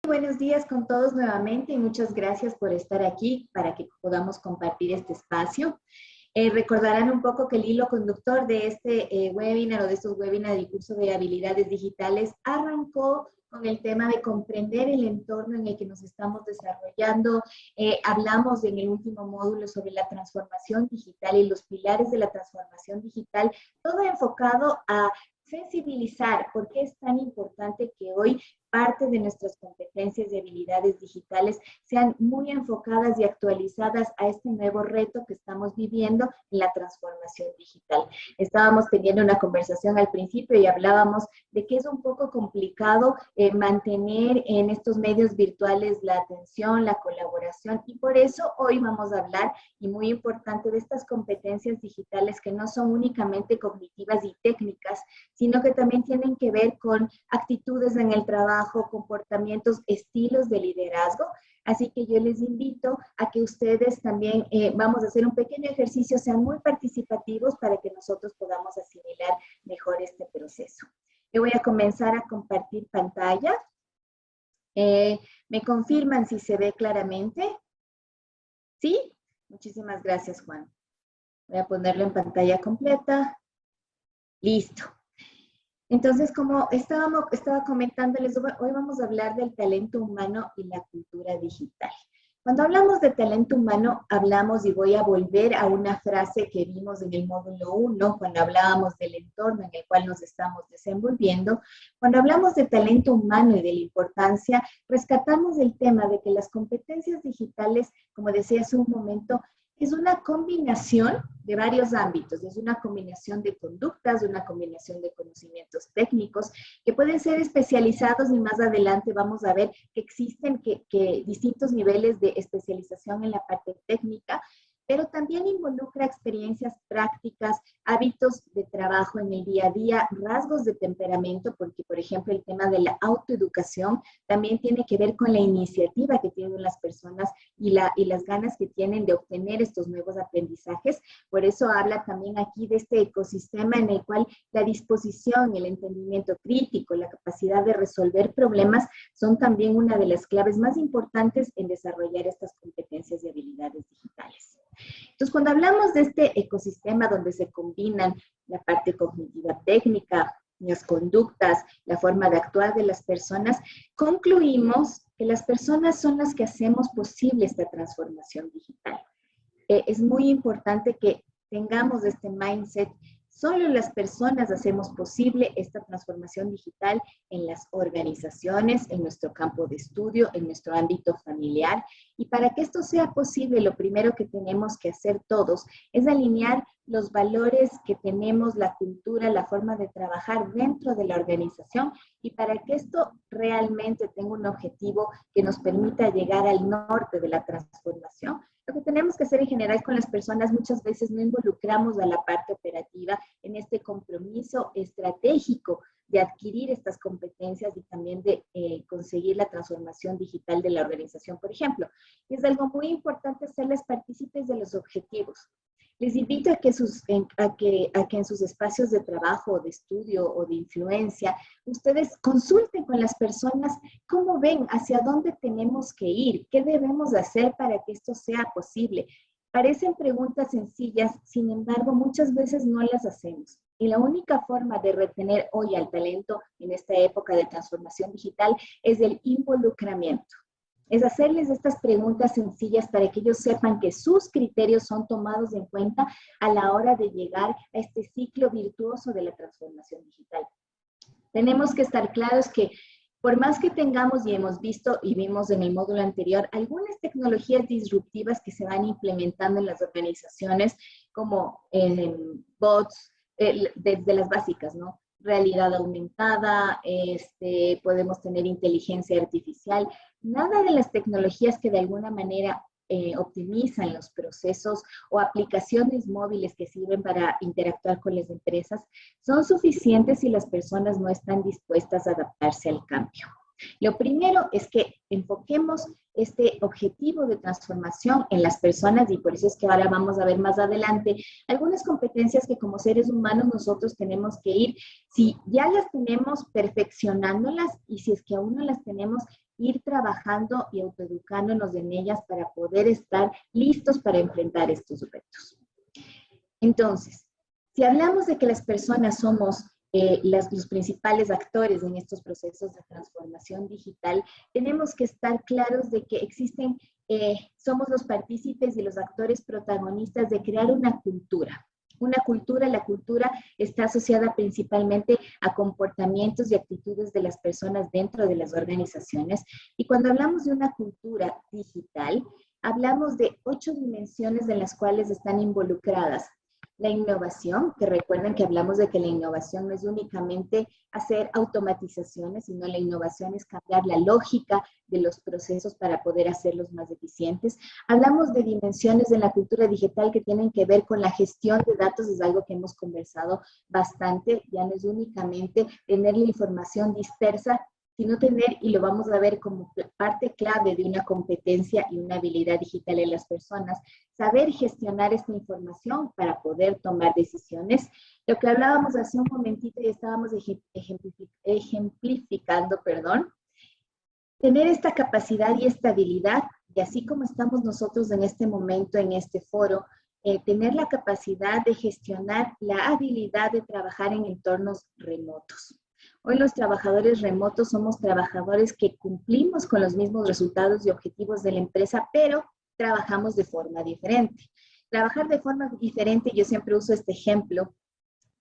buenos días con todos nuevamente y muchas gracias por estar aquí para que podamos compartir este espacio. Recordarán un poco que el hilo conductor de este webinar o de estos webinars del curso de habilidades digitales arrancó con el tema de comprender el entorno en el que nos estamos desarrollando. Hablamos en el último módulo sobre la transformación digital y los pilares de la transformación digital, todo enfocado a sensibilizar por qué es tan importante que hoy parte de nuestras competencias y habilidades digitales sean muy enfocadas y actualizadas a este nuevo reto que estamos viviendo en la transformación digital. Estábamos teniendo una conversación al principio y hablábamos de que es un poco complicado mantener en estos medios virtuales la atención, la colaboración, y por eso hoy vamos a hablar, y muy importante, de estas competencias digitales que no son únicamente cognitivas y técnicas, sino que también tienen que ver con actitudes en el trabajo, comportamientos, estilos de liderazgo. Así que yo les invito a que ustedes también vamos a hacer un pequeño ejercicio, sean muy participativos para que nosotros podamos asimilar mejor este proceso. Yo voy a comenzar a compartir pantalla. ¿Me confirman si se ve claramente? ¿Sí? Muchísimas gracias, Juan. Voy a ponerlo en pantalla completa. Listo. Entonces, como estaba comentándoles, hoy vamos a hablar del talento humano y la cultura digital. Cuando hablamos de talento humano, hablamos, y voy a volver a una frase que vimos en el módulo 1, cuando hablábamos del entorno en el cual nos estamos desenvolviendo. Cuando hablamos de talento humano y de la importancia, rescatamos el tema de que las competencias digitales, como decía hace un momento, es una combinación de varios ámbitos, es una combinación de conductas, una combinación de conocimientos técnicos que pueden ser especializados, y más adelante vamos a ver que existen distintos niveles de especialización en la parte técnica, pero también involucra experiencias prácticas, hábitos de trabajo en el día a día, rasgos de temperamento, porque, por ejemplo, el tema de la autoeducación también tiene que ver con la iniciativa que tienen las personas y las ganas que tienen de obtener estos nuevos aprendizajes. Por eso habla también aquí de este ecosistema en el cual la disposición, el entendimiento crítico, la capacidad de resolver problemas son también una de las claves más importantes en desarrollar estas competencias y habilidades digitales. Entonces, cuando hablamos de este ecosistema donde se combinan la parte cognitiva técnica, las conductas, la forma de actuar de las personas, concluimos que las personas son las que hacemos posible esta transformación digital. Es muy importante que tengamos este mindset. Solo las personas hacemos posible esta transformación digital en las organizaciones, en nuestro campo de estudio, en nuestro ámbito familiar. Y para que esto sea posible, lo primero que tenemos que hacer todos es alinear los valores que tenemos, la cultura, la forma de trabajar dentro de la organización. Y para que esto realmente tenga un objetivo que nos permita llegar al norte de la transformación, lo que tenemos que hacer en general con las personas, muchas veces no involucramos a la parte operativa en este compromiso estratégico de adquirir estas competencias y también de conseguir la transformación digital de la organización, por ejemplo. Es algo muy importante hacerles partícipes de los objetivos. Les invito a que en sus espacios de trabajo, de estudio o de influencia, ustedes consulten con las personas cómo ven, hacia dónde tenemos que ir, qué debemos hacer para que esto sea posible. Parecen preguntas sencillas, sin embargo, muchas veces no las hacemos. Y la única forma de retener hoy al talento en esta época de transformación digital es el involucramiento. Es hacerles estas preguntas sencillas para que ellos sepan que sus criterios son tomados en cuenta a la hora de llegar a este ciclo virtuoso de la transformación digital. Tenemos que estar claros que por más que tengamos, y hemos visto y vimos en el módulo anterior, algunas tecnologías disruptivas que se van implementando en las organizaciones, como bots, desde las básicas, ¿no? Realidad aumentada, podemos tener inteligencia artificial. Nada de las tecnologías que de alguna manera optimizan los procesos o aplicaciones móviles que sirven para interactuar con las empresas son suficientes si las personas no están dispuestas a adaptarse al cambio. Lo primero es que enfoquemos este objetivo de transformación en las personas, y por eso es que ahora vamos a ver más adelante algunas competencias que como seres humanos nosotros tenemos que ir, si ya las tenemos, perfeccionándolas, y si es que aún no las tenemos, ir trabajando y autoeducándonos en ellas para poder estar listos para enfrentar estos retos. Entonces, si hablamos de que las personas somos los principales actores en estos procesos de transformación digital, tenemos que estar claros de que existen, somos los partícipes y los actores protagonistas de crear una cultura. Una cultura, la cultura está asociada principalmente a comportamientos y actitudes de las personas dentro de las organizaciones. Y cuando hablamos de una cultura digital, hablamos de 8 dimensiones en las cuales están involucradas. La innovación, que recuerden que hablamos de que la innovación no es únicamente hacer automatizaciones, sino la innovación es cambiar la lógica de los procesos para poder hacerlos más eficientes. Hablamos de dimensiones de la cultura digital que tienen que ver con la gestión de datos, es algo que hemos conversado bastante, ya no es únicamente tener la información dispersa, sino tener, y lo vamos a ver como parte clave de una competencia y una habilidad digital en las personas, saber gestionar esta información para poder tomar decisiones. Lo que hablábamos hace un momentito y estábamos ejemplificando, tener esta capacidad y esta habilidad, y así como estamos nosotros en este momento, en este foro, tener la capacidad de gestionar la habilidad de trabajar en entornos remotos. Hoy los trabajadores remotos somos trabajadores que cumplimos con los mismos resultados y objetivos de la empresa, pero trabajamos de forma diferente. Trabajar de forma diferente, yo siempre uso este ejemplo,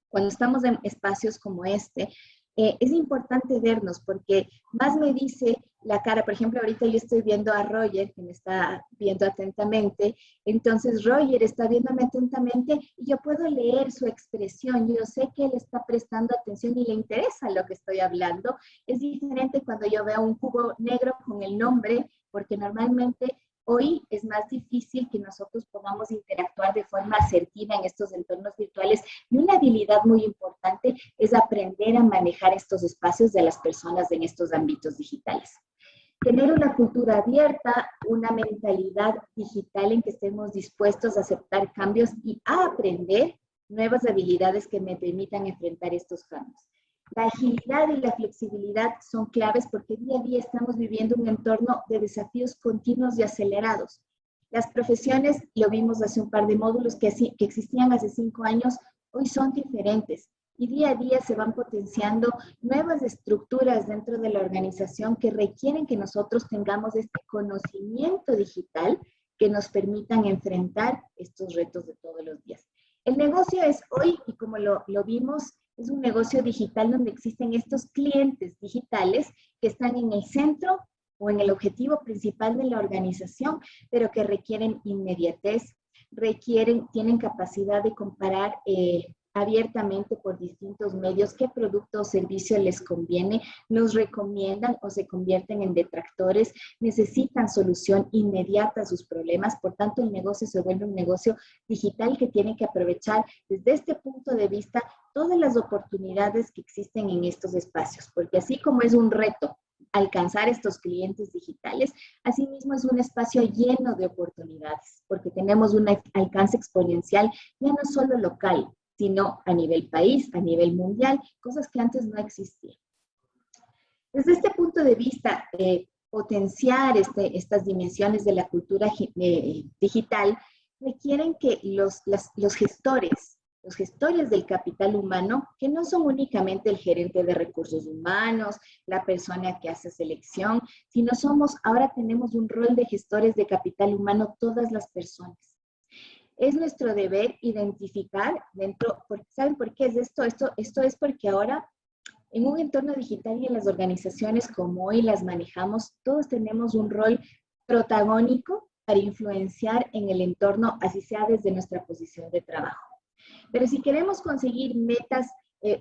cuando estamos en espacios como este, es importante vernos porque más me dice la cara. Por ejemplo, ahorita yo estoy viendo a Roger, que me está viendo atentamente, entonces Roger está viéndome atentamente y yo puedo leer su expresión, yo sé que él está prestando atención y le interesa lo que estoy hablando. Es diferente cuando yo veo un cubo negro con el nombre, porque normalmente hoy es más difícil que nosotros podamos interactuar de forma asertiva en estos entornos virtuales, y una habilidad muy importante es aprender a manejar estos espacios de las personas en estos ámbitos digitales. Tener una cultura abierta, una mentalidad digital en que estemos dispuestos a aceptar cambios y a aprender nuevas habilidades que me permitan enfrentar estos cambios. La agilidad y la flexibilidad son claves porque día a día estamos viviendo un entorno de desafíos continuos y acelerados. Las profesiones, lo vimos hace un par de módulos que existían hace 5 años, hoy son diferentes y día a día se van potenciando nuevas estructuras dentro de la organización que requieren que nosotros tengamos este conocimiento digital que nos permitan enfrentar estos retos de todos los días. El negocio es hoy, y como lo vimos, es un negocio digital donde existen estos clientes digitales que están en el centro o en el objetivo principal de la organización, pero que requieren inmediatez, tienen capacidad de comparar abiertamente por distintos medios qué producto o servicio les conviene, nos recomiendan o se convierten en detractores, necesitan solución inmediata a sus problemas. Por tanto, el negocio se vuelve un negocio digital que tiene que aprovechar desde este punto de vista todas las oportunidades que existen en estos espacios, porque así como es un reto alcanzar estos clientes digitales, asimismo es un espacio lleno de oportunidades, porque tenemos un alcance exponencial ya no solo local, sino a nivel país, a nivel mundial, cosas que antes no existían. Desde este punto de vista, potenciar estas dimensiones de la cultura digital requieren que los gestores del capital humano, que no son únicamente el gerente de recursos humanos, la persona que hace selección, sino ahora tenemos un rol de gestores de capital humano todas las personas. Es nuestro deber identificar ¿saben por qué es esto? Esto es porque ahora en un entorno digital y en las organizaciones como hoy las manejamos, todos tenemos un rol protagónico para influenciar en el entorno, así sea desde nuestra posición de trabajo. Pero si queremos conseguir metas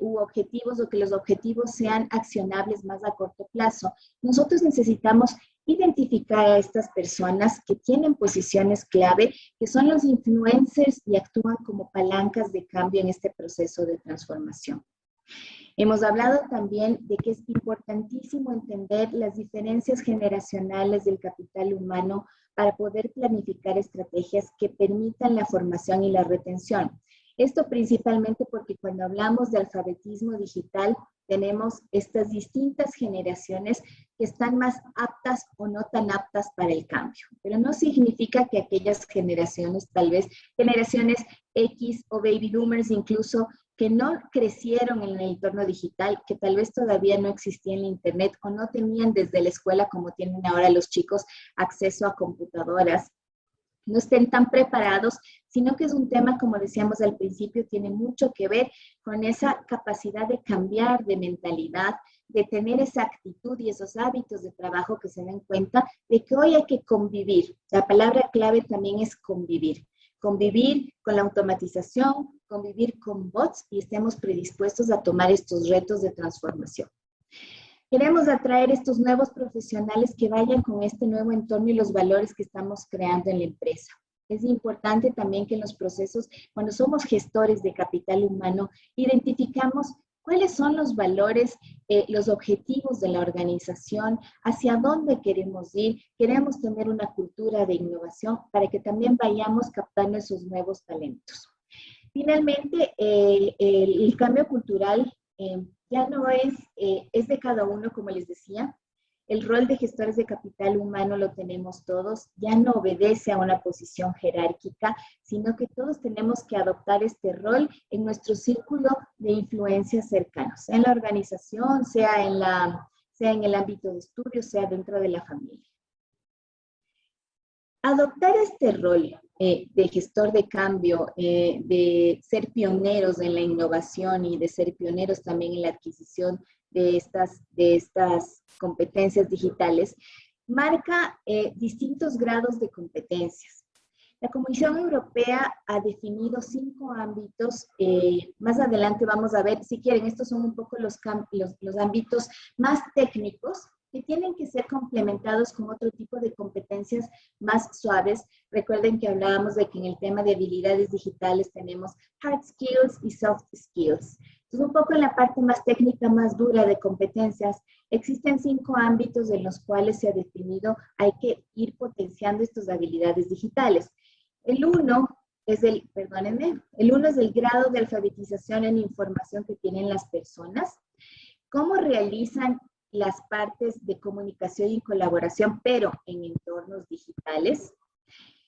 u objetivos, o que los objetivos sean accionables más a corto plazo, nosotros necesitamos identificar a estas personas que tienen posiciones clave, que son los influencers y actúan como palancas de cambio en este proceso de transformación. Hemos hablado también de que es importantísimo entender las diferencias generacionales del capital humano para poder planificar estrategias que permitan la formación y la retención. Esto principalmente porque cuando hablamos de alfabetismo digital, tenemos estas distintas generaciones que están más aptas o no tan aptas para el cambio. Pero no significa que aquellas generaciones, tal vez generaciones X o baby boomers incluso, que no crecieron en el entorno digital, que tal vez todavía no existía en la internet o no tenían desde la escuela como tienen ahora los chicos acceso a computadoras, no estén tan preparados, sino que es un tema, como decíamos al principio, tiene mucho que ver con esa capacidad de cambiar de mentalidad, de tener esa actitud y esos hábitos de trabajo que se den cuenta de que hoy hay que convivir. La palabra clave también es convivir. Convivir con la automatización, convivir con bots y estemos predispuestos a tomar estos retos de transformación. Queremos atraer estos nuevos profesionales que vayan con este nuevo entorno y los valores que estamos creando en la empresa. Es importante también que en los procesos, cuando somos gestores de capital humano, identificamos cuáles son los valores, los objetivos de la organización, hacia dónde queremos ir. Queremos tener una cultura de innovación para que también vayamos captando esos nuevos talentos. Finalmente, el cambio cultural ya no es de cada uno, como les decía. El rol de gestores de capital humano lo tenemos todos, ya no obedece a una posición jerárquica, sino que todos tenemos que adoptar este rol en nuestro círculo de influencia cercano, sea en la organización, sea en el ámbito de estudio, sea dentro de la familia. Adoptar este rol de gestor de cambio, de ser pioneros en la innovación y de ser pioneros también en la adquisición de estas competencias digitales, marca distintos grados de competencias. La Comisión Europea ha definido 5 ámbitos. Más adelante vamos a ver, si quieren, estos son un poco los ámbitos más técnicos, que tienen que ser complementados con otro tipo de competencias más suaves. Recuerden que hablábamos de que en el tema de habilidades digitales tenemos hard skills y soft skills. Entonces, un poco en la parte más técnica, más dura de competencias, existen 5 ámbitos en los cuales se ha definido hay que ir potenciando estas habilidades digitales. El uno es el grado de alfabetización en información que tienen las personas. ¿Cómo realizan las partes de comunicación y colaboración, pero en entornos digitales?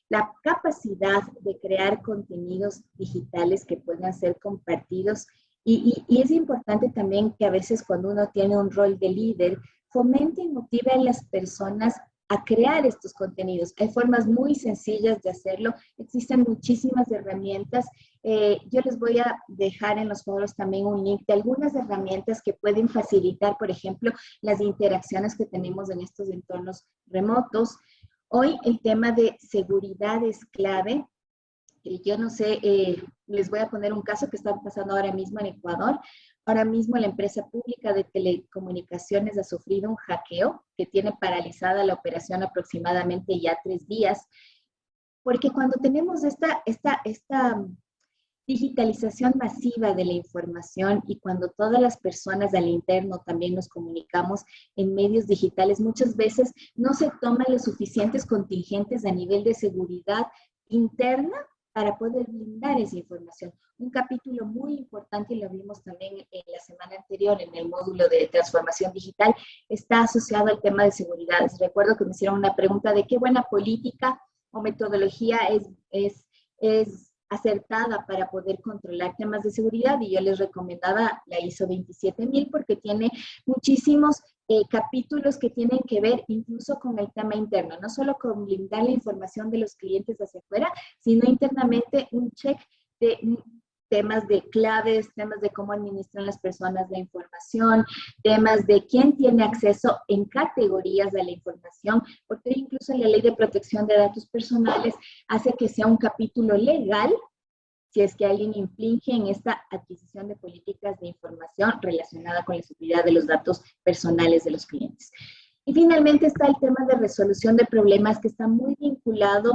La capacidad de crear contenidos digitales que puedan ser compartidos. Y es importante también que a veces cuando uno tiene un rol de líder, fomente y motive a las personas a crear estos contenidos. Hay formas muy sencillas de hacerlo. Existen muchísimas herramientas. Yo les voy a dejar en los foros también un link de algunas herramientas que pueden facilitar, por ejemplo, las interacciones que tenemos en estos entornos remotos. Hoy el tema de seguridad es clave. Yo no sé, les voy a poner un caso que está pasando ahora mismo en Ecuador. Ahora mismo la empresa pública de telecomunicaciones ha sufrido un hackeo que tiene paralizada la operación aproximadamente ya 3 días, porque cuando tenemos esta digitalización masiva de la información y cuando todas las personas al interno también nos comunicamos en medios digitales, muchas veces no se toman los suficientes contingentes a nivel de seguridad interna para poder blindar esa información. Un capítulo muy importante, y lo vimos también en la semana anterior en el módulo de transformación digital, está asociado al tema de seguridad. Recuerdo que me hicieron una pregunta de qué buena política o metodología es acertada para poder controlar temas de seguridad, y yo les recomendaba la ISO 27000 porque tiene muchísimos capítulos que tienen que ver incluso con el tema interno, no solo con blindar la información de los clientes hacia afuera, sino internamente un check de temas de claves, temas de cómo administran las personas la información, temas de quién tiene acceso en categorías de la información, porque incluso la Ley de Protección de Datos Personales hace que sea un capítulo legal si es que alguien infringe en esta adquisición de políticas de información relacionada con la seguridad de los datos personales de los clientes. Y finalmente está el tema de resolución de problemas, que está muy vinculado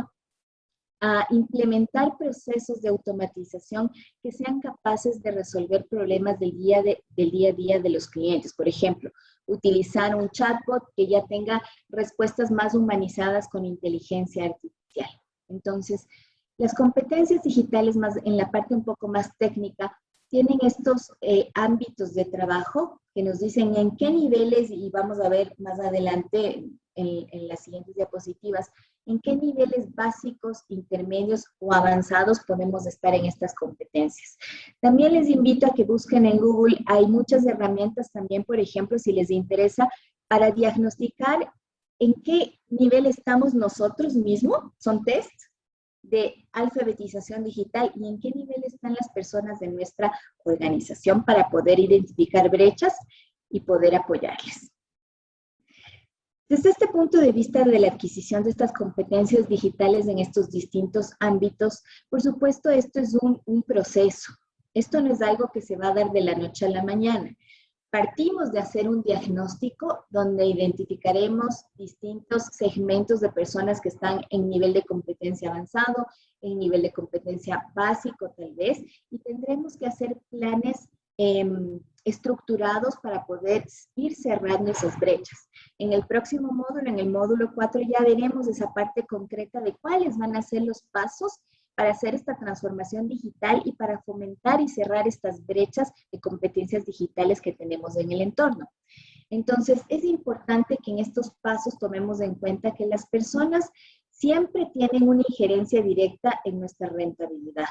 a implementar procesos de automatización que sean capaces de resolver problemas del día a día de los clientes. Por ejemplo, utilizar un chatbot que ya tenga respuestas más humanizadas con inteligencia artificial. Entonces, las competencias digitales más en la parte un poco más técnica tienen estos ámbitos de trabajo que nos dicen en qué niveles, y vamos a ver más adelante en las siguientes diapositivas, en qué niveles básicos, intermedios o avanzados podemos estar en estas competencias. También les invito a que busquen en Google, hay muchas herramientas también, por ejemplo, si les interesa, para diagnosticar en qué nivel estamos nosotros mismos, son tests de alfabetización digital y en qué nivel están las personas de nuestra organización para poder identificar brechas y poder apoyarles. Desde este punto de vista de la adquisición de estas competencias digitales en estos distintos ámbitos, por supuesto, esto es un proceso. Esto no es algo que se va a dar de la noche a la mañana. Partimos de hacer un diagnóstico donde identificaremos distintos segmentos de personas que están en nivel de competencia avanzado, en nivel de competencia básico tal vez, y tendremos que hacer planes estructurados para poder ir cerrando esas brechas. En el próximo módulo, en el módulo 4, ya veremos esa parte concreta de cuáles van a ser los pasos para hacer esta transformación digital y para fomentar y cerrar estas brechas de competencias digitales que tenemos en el entorno. Entonces, es importante que en estos pasos tomemos en cuenta que las personas siempre tienen una injerencia directa en nuestra rentabilidad.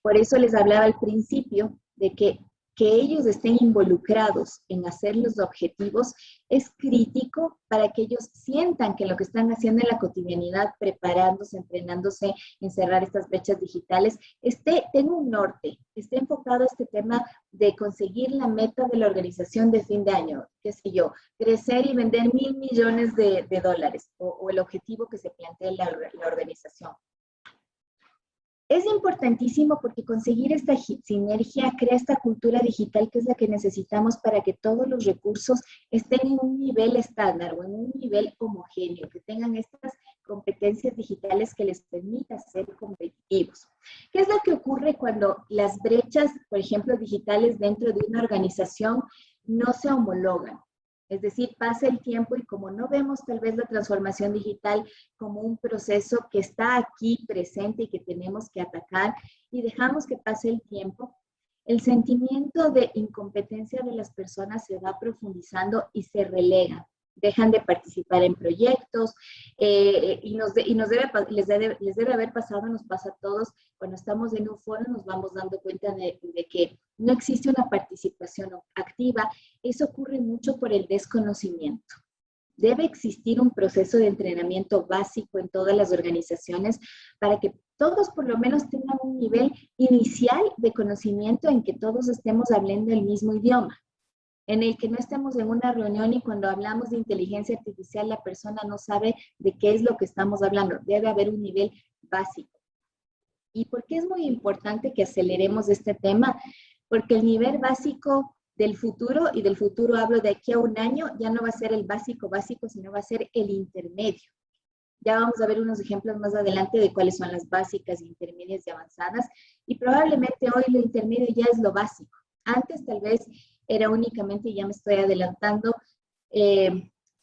Por eso les hablaba al principio de que ellos estén involucrados en hacer los objetivos es crítico para que ellos sientan que lo que están haciendo en la cotidianidad, preparándose, entrenándose en cerrar estas brechas digitales, tenga un norte, esté enfocado a este tema de conseguir la meta de la organización de fin de año, qué sé yo, crecer y vender $1.000 millones de dólares o el objetivo que se plantee la organización. Es importantísimo porque conseguir esta sinergia crea esta cultura digital que es la que necesitamos para que todos los recursos estén en un nivel estándar o en un nivel homogéneo, que tengan estas competencias digitales que les permita ser competitivos. ¿Qué es lo que ocurre cuando las brechas, por ejemplo, digitales dentro de una organización no se homologan? Es decir, pasa el tiempo y como no vemos tal vez la transformación digital como un proceso que está aquí presente y que tenemos que atacar y dejamos que pase el tiempo, el sentimiento de incompetencia de las personas se va profundizando y se relega. Dejan de participar en proyectos les debe haber pasado, nos pasa a todos, cuando estamos en un foro nos vamos dando cuenta de que no existe una participación activa. Eso ocurre mucho por el desconocimiento. Debe existir un proceso de entrenamiento básico en todas las organizaciones para que todos por lo menos tengan un nivel inicial de conocimiento en que todos estemos hablando el mismo idioma, en el que no estemos en una reunión y cuando hablamos de inteligencia artificial la persona no sabe de qué es lo que estamos hablando. Debe haber un nivel básico. ¿Y por qué es muy importante que aceleremos este tema? Porque el nivel básico del futuro, y del futuro hablo de aquí a un año, ya no va a ser el básico, sino va a ser el intermedio. Ya vamos a ver unos ejemplos más adelante de cuáles son las básicas, intermedias y avanzadas. Y probablemente hoy lo intermedio ya es lo básico. Antes tal vez era únicamente, ya me estoy adelantando,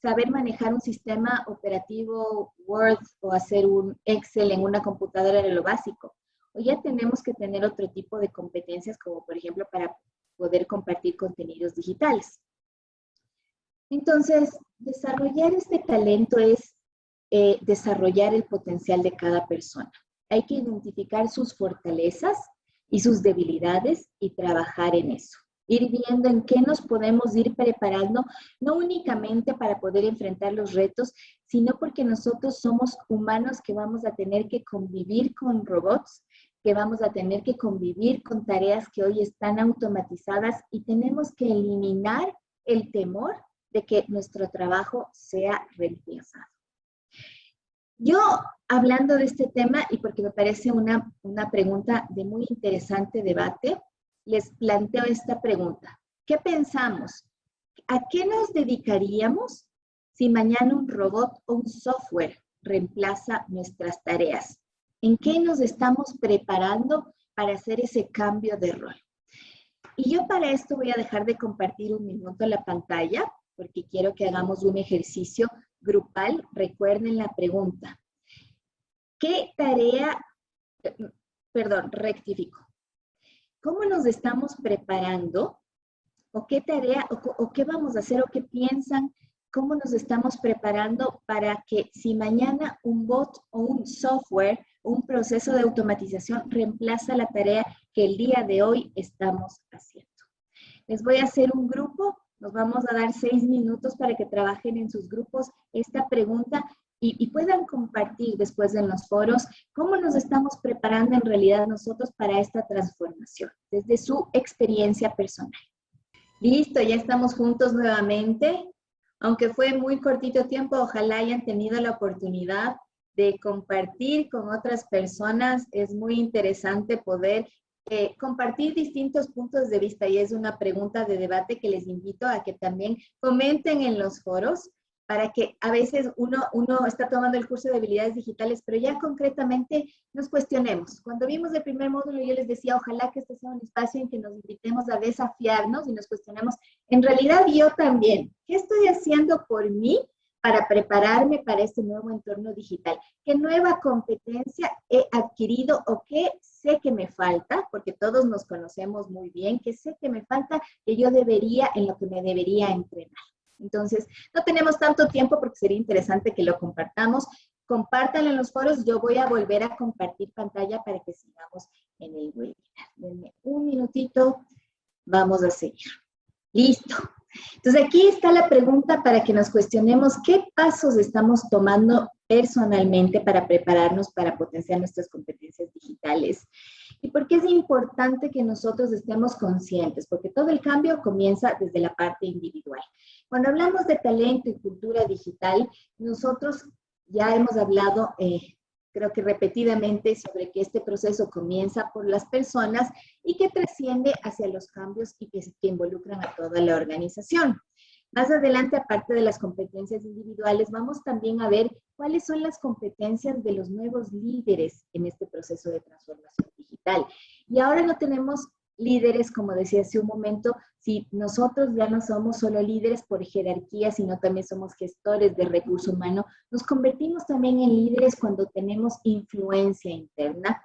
saber manejar un sistema operativo Word o hacer un Excel en una computadora era lo básico. Hoy ya tenemos que tener otro tipo de competencias, como por ejemplo para poder compartir contenidos digitales. Entonces, desarrollar este talento es desarrollar el potencial de cada persona. Hay que identificar sus fortalezas y sus debilidades y trabajar en eso. Ir viendo en qué nos podemos ir preparando, no únicamente para poder enfrentar los retos, sino porque nosotros somos humanos que vamos a tener que convivir con robots, que vamos a tener que convivir con tareas que hoy están automatizadas y tenemos que eliminar el temor de que nuestro trabajo sea reemplazado. Yo, hablando de este tema, y porque me parece una pregunta de muy interesante debate, les planteo esta pregunta. ¿Qué pensamos? ¿A qué nos dedicaríamos si mañana un robot o un software reemplaza nuestras tareas? ¿En qué nos estamos preparando para hacer ese cambio de rol? Y yo para esto voy a dejar de compartir un minuto la pantalla, porque quiero que hagamos un ejercicio grupal. Recuerden la pregunta. ¿Qué tarea, perdón, rectifico? ¿Cómo nos estamos preparando? ¿O qué tarea, o qué vamos a hacer, o qué piensan? ¿Cómo nos estamos preparando para que si mañana un bot o un software o un proceso de automatización reemplaza la tarea que el día de hoy estamos haciendo? Les voy a hacer un grupo, nos vamos a dar 6 minutos para que trabajen en sus grupos esta pregunta y puedan compartir después en los foros cómo nos estamos preparando en realidad nosotros para esta transformación, desde su experiencia personal. Listo, ya estamos juntos nuevamente. Aunque fue muy cortito tiempo, ojalá hayan tenido la oportunidad de compartir con otras personas. Es muy interesante poder compartir distintos puntos de vista y es una pregunta de debate que les invito a que también comenten en los foros para que a veces uno está tomando el curso de habilidades digitales, pero ya concretamente nos cuestionemos. Cuando vimos el primer módulo, yo les decía, ojalá que este sea un espacio en que nos invitemos a desafiarnos y nos cuestionemos, en realidad yo también, ¿qué estoy haciendo por mí para prepararme para este nuevo entorno digital? ¿Qué nueva competencia he adquirido o qué sé que me falta? Porque todos nos conocemos muy bien, ¿qué sé que me falta que yo debería, en lo que me debería entrenar? Entonces, no tenemos tanto tiempo porque sería interesante que lo compartamos. Compártanlo en los foros. Yo voy a volver a compartir pantalla para que sigamos en el webinar. Denme un minutito. Vamos a seguir. Listo. Entonces, aquí está la pregunta para que nos cuestionemos qué pasos estamos tomando personalmente para prepararnos para potenciar nuestras competencias digitales. ¿Y por qué es importante que nosotros estemos conscientes? Porque todo el cambio comienza desde la parte individual. Cuando hablamos de talento y cultura digital, nosotros ya hemos hablado, creo que repetidamente, sobre que este proceso comienza por las personas y que trasciende hacia los cambios y que involucran a toda la organización. Más adelante, aparte de las competencias individuales, vamos también a ver cuáles son las competencias de los nuevos líderes en este proceso de transformación digital. Y ahora no tenemos líderes, como decía hace un momento, si nosotros ya no somos solo líderes por jerarquía, sino también somos gestores de recurso humano, nos convertimos también en líderes cuando tenemos influencia interna.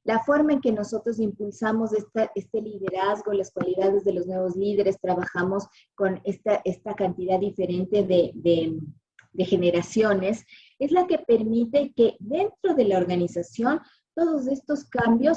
La forma en que nosotros impulsamos este liderazgo, las cualidades de los nuevos líderes, trabajamos con esta cantidad diferente de generaciones, es la que permite que dentro de la organización todos estos cambios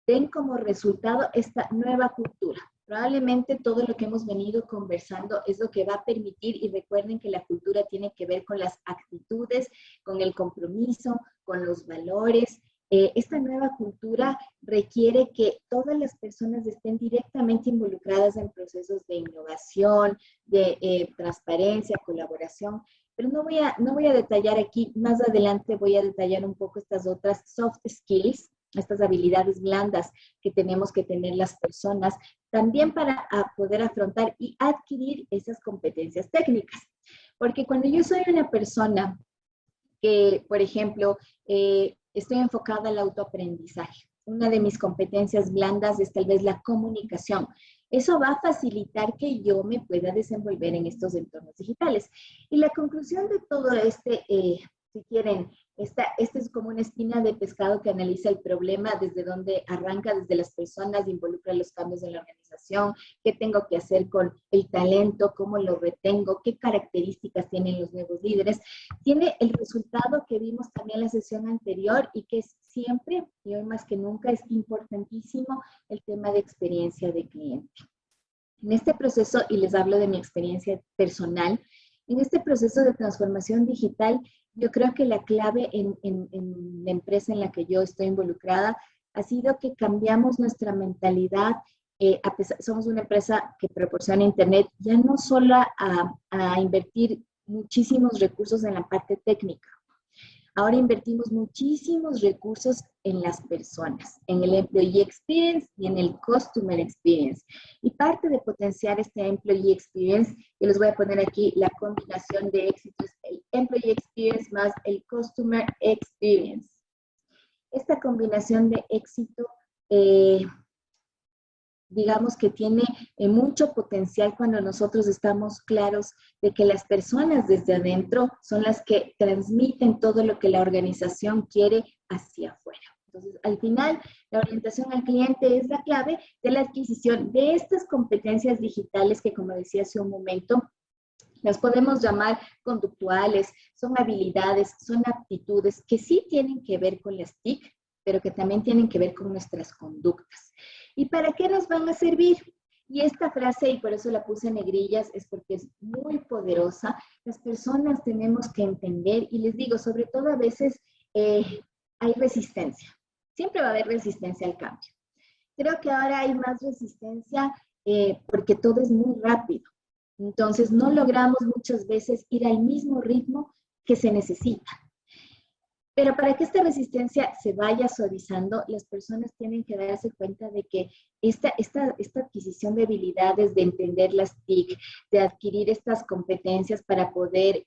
den como resultado esta nueva cultura. Probablemente todo lo que hemos venido conversando es lo que va a permitir, y recuerden que la cultura tiene que ver con las actitudes, con el compromiso, con los valores. Esta nueva cultura requiere que todas las personas estén directamente involucradas en procesos de innovación, de transparencia, colaboración, pero no voy a detallar aquí. Más adelante voy a detallar un poco estas otras soft skills, estas habilidades blandas que tenemos que tener las personas, también para poder afrontar y adquirir esas competencias técnicas. Porque cuando yo soy una persona que, por ejemplo, estoy enfocada al autoaprendizaje, una de mis competencias blandas es tal vez la comunicación. Eso va a facilitar que yo me pueda desenvolver en estos entornos digitales. Y la conclusión de todo si quieren, esta es como una espina de pescado que analiza el problema desde donde arranca, desde las personas, involucra los cambios en la organización, qué tengo que hacer con el talento, cómo lo retengo, qué características tienen los nuevos líderes. Tiene el resultado que vimos también en la sesión anterior y que es siempre, y hoy más que nunca, es importantísimo el tema de experiencia de cliente. En este proceso, y les hablo de mi experiencia personal, en este proceso de transformación digital, yo creo que la clave en la empresa en la que yo estoy involucrada ha sido que cambiamos nuestra mentalidad. Somos una empresa que proporciona Internet ya no solo a invertir muchísimos recursos en la parte técnica. Ahora invertimos muchísimos recursos en las personas, en el Employee Experience y en el Customer Experience. Y parte de potenciar este Employee Experience, yo les voy a poner aquí la combinación de éxitos, el Employee Experience más el Customer Experience. esta combinación de éxito, digamos que tiene mucho potencial cuando nosotros estamos claros de que las personas desde adentro son las que transmiten todo lo que la organización quiere hacia afuera. Entonces, al final, la orientación al cliente es la clave de la adquisición de estas competencias digitales que, como decía hace un momento, las podemos llamar conductuales, son habilidades, son aptitudes que sí tienen que ver con las TIC, pero que también tienen que ver con nuestras conductas. ¿Y para qué nos van a servir? Y esta frase, y por eso la puse en negrillas, es porque es muy poderosa. Las personas tenemos que entender, y les digo, sobre todo a veces hay resistencia. Siempre va a haber resistencia al cambio. Creo que ahora hay más resistencia porque todo es muy rápido. Entonces, no logramos muchas veces ir al mismo ritmo que se necesita. Pero para que esta resistencia se vaya suavizando, las personas tienen que darse cuenta de que esta adquisición de habilidades, de entender las TIC, de adquirir estas competencias para poder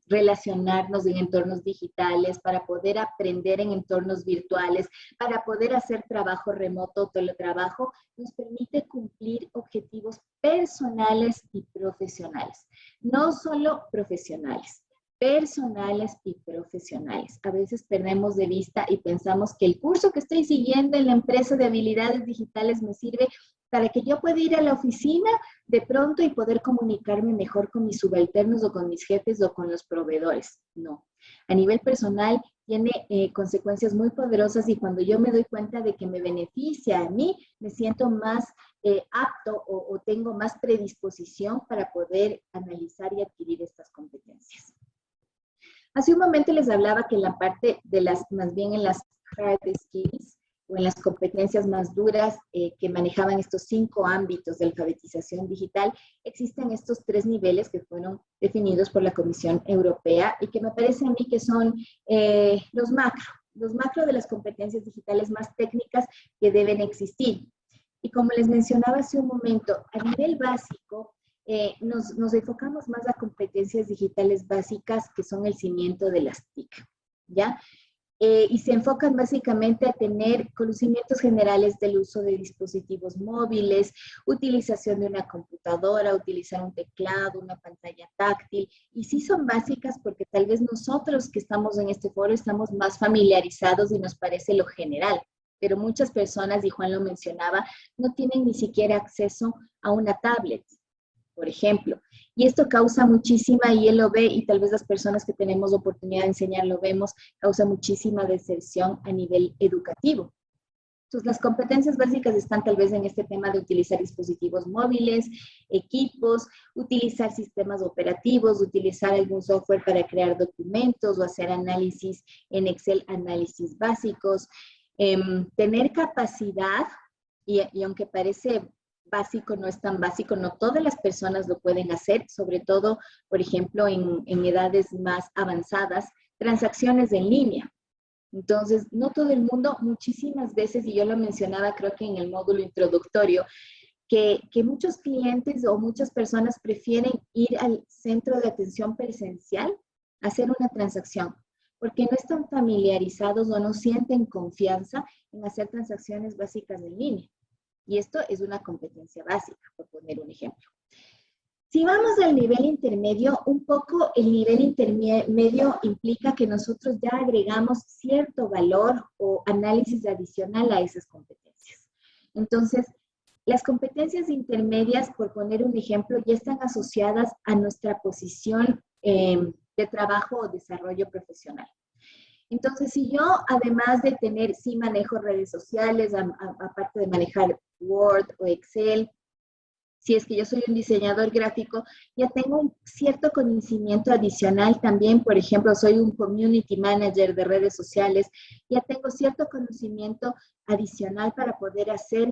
relacionarnos en entornos digitales, para poder aprender en entornos virtuales, para poder hacer trabajo remoto, teletrabajo, nos permite cumplir objetivos personales y profesionales, no solo profesionales. Personales y profesionales. A veces perdemos de vista y pensamos que el curso que estoy siguiendo en la empresa de habilidades digitales me sirve para que yo pueda ir a la oficina de pronto y poder comunicarme mejor con mis subalternos o con mis jefes o con los proveedores. No. A nivel personal tiene consecuencias muy poderosas y cuando yo me doy cuenta de que me beneficia a mí, me siento más apto o tengo más predisposición para poder analizar y adquirir estas competencias. Hace un momento les hablaba que en la parte de más bien en las hard skills o en las competencias más duras que manejaban estos 5 ámbitos de alfabetización digital, existen estos 3 niveles que fueron definidos por la Comisión Europea y que me parece a mí que son los macro de las competencias digitales más técnicas que deben existir. Y como les mencionaba hace un momento, a nivel básico, nos enfocamos más a competencias digitales básicas que son el cimiento de las TIC, ¿ya? Y se enfocan básicamente a tener conocimientos generales del uso de dispositivos móviles, utilización de una computadora, utilizar un teclado, una pantalla táctil, y sí son básicas porque tal vez nosotros que estamos en este foro estamos más familiarizados y nos parece lo general, pero muchas personas, y Juan lo mencionaba, no tienen ni siquiera acceso a una tablet, por ejemplo. Y esto causa muchísima, y él lo ve, y tal vez las personas que tenemos oportunidad de enseñar lo vemos, causa muchísima deserción a nivel educativo. Entonces, las competencias básicas están tal vez en este tema de utilizar dispositivos móviles, equipos, utilizar sistemas operativos, utilizar algún software para crear documentos o hacer análisis en Excel, análisis básicos, tener capacidad, y aunque parece básico, no es tan básico, no todas las personas lo pueden hacer, sobre todo, por ejemplo, en edades más avanzadas, transacciones en línea. Entonces, no todo el mundo, muchísimas veces, y yo lo mencionaba creo que en el módulo introductorio, que muchos clientes o muchas personas prefieren ir al centro de atención presencial a hacer una transacción, porque no están familiarizados o no sienten confianza en hacer transacciones básicas en línea. Y esto es una competencia básica, por poner un ejemplo. Si vamos al nivel intermedio, un poco el nivel intermedio implica que nosotros ya agregamos cierto valor o análisis adicional a esas competencias. Entonces, las competencias intermedias, por poner un ejemplo, ya están asociadas a nuestra posición de trabajo o desarrollo profesional. Entonces, si yo, además de tener, sí manejo redes sociales, aparte de manejar Word o Excel, si es que yo soy un diseñador gráfico, ya tengo un cierto conocimiento adicional también, por ejemplo, soy un community manager de redes sociales, ya tengo cierto conocimiento adicional para poder hacer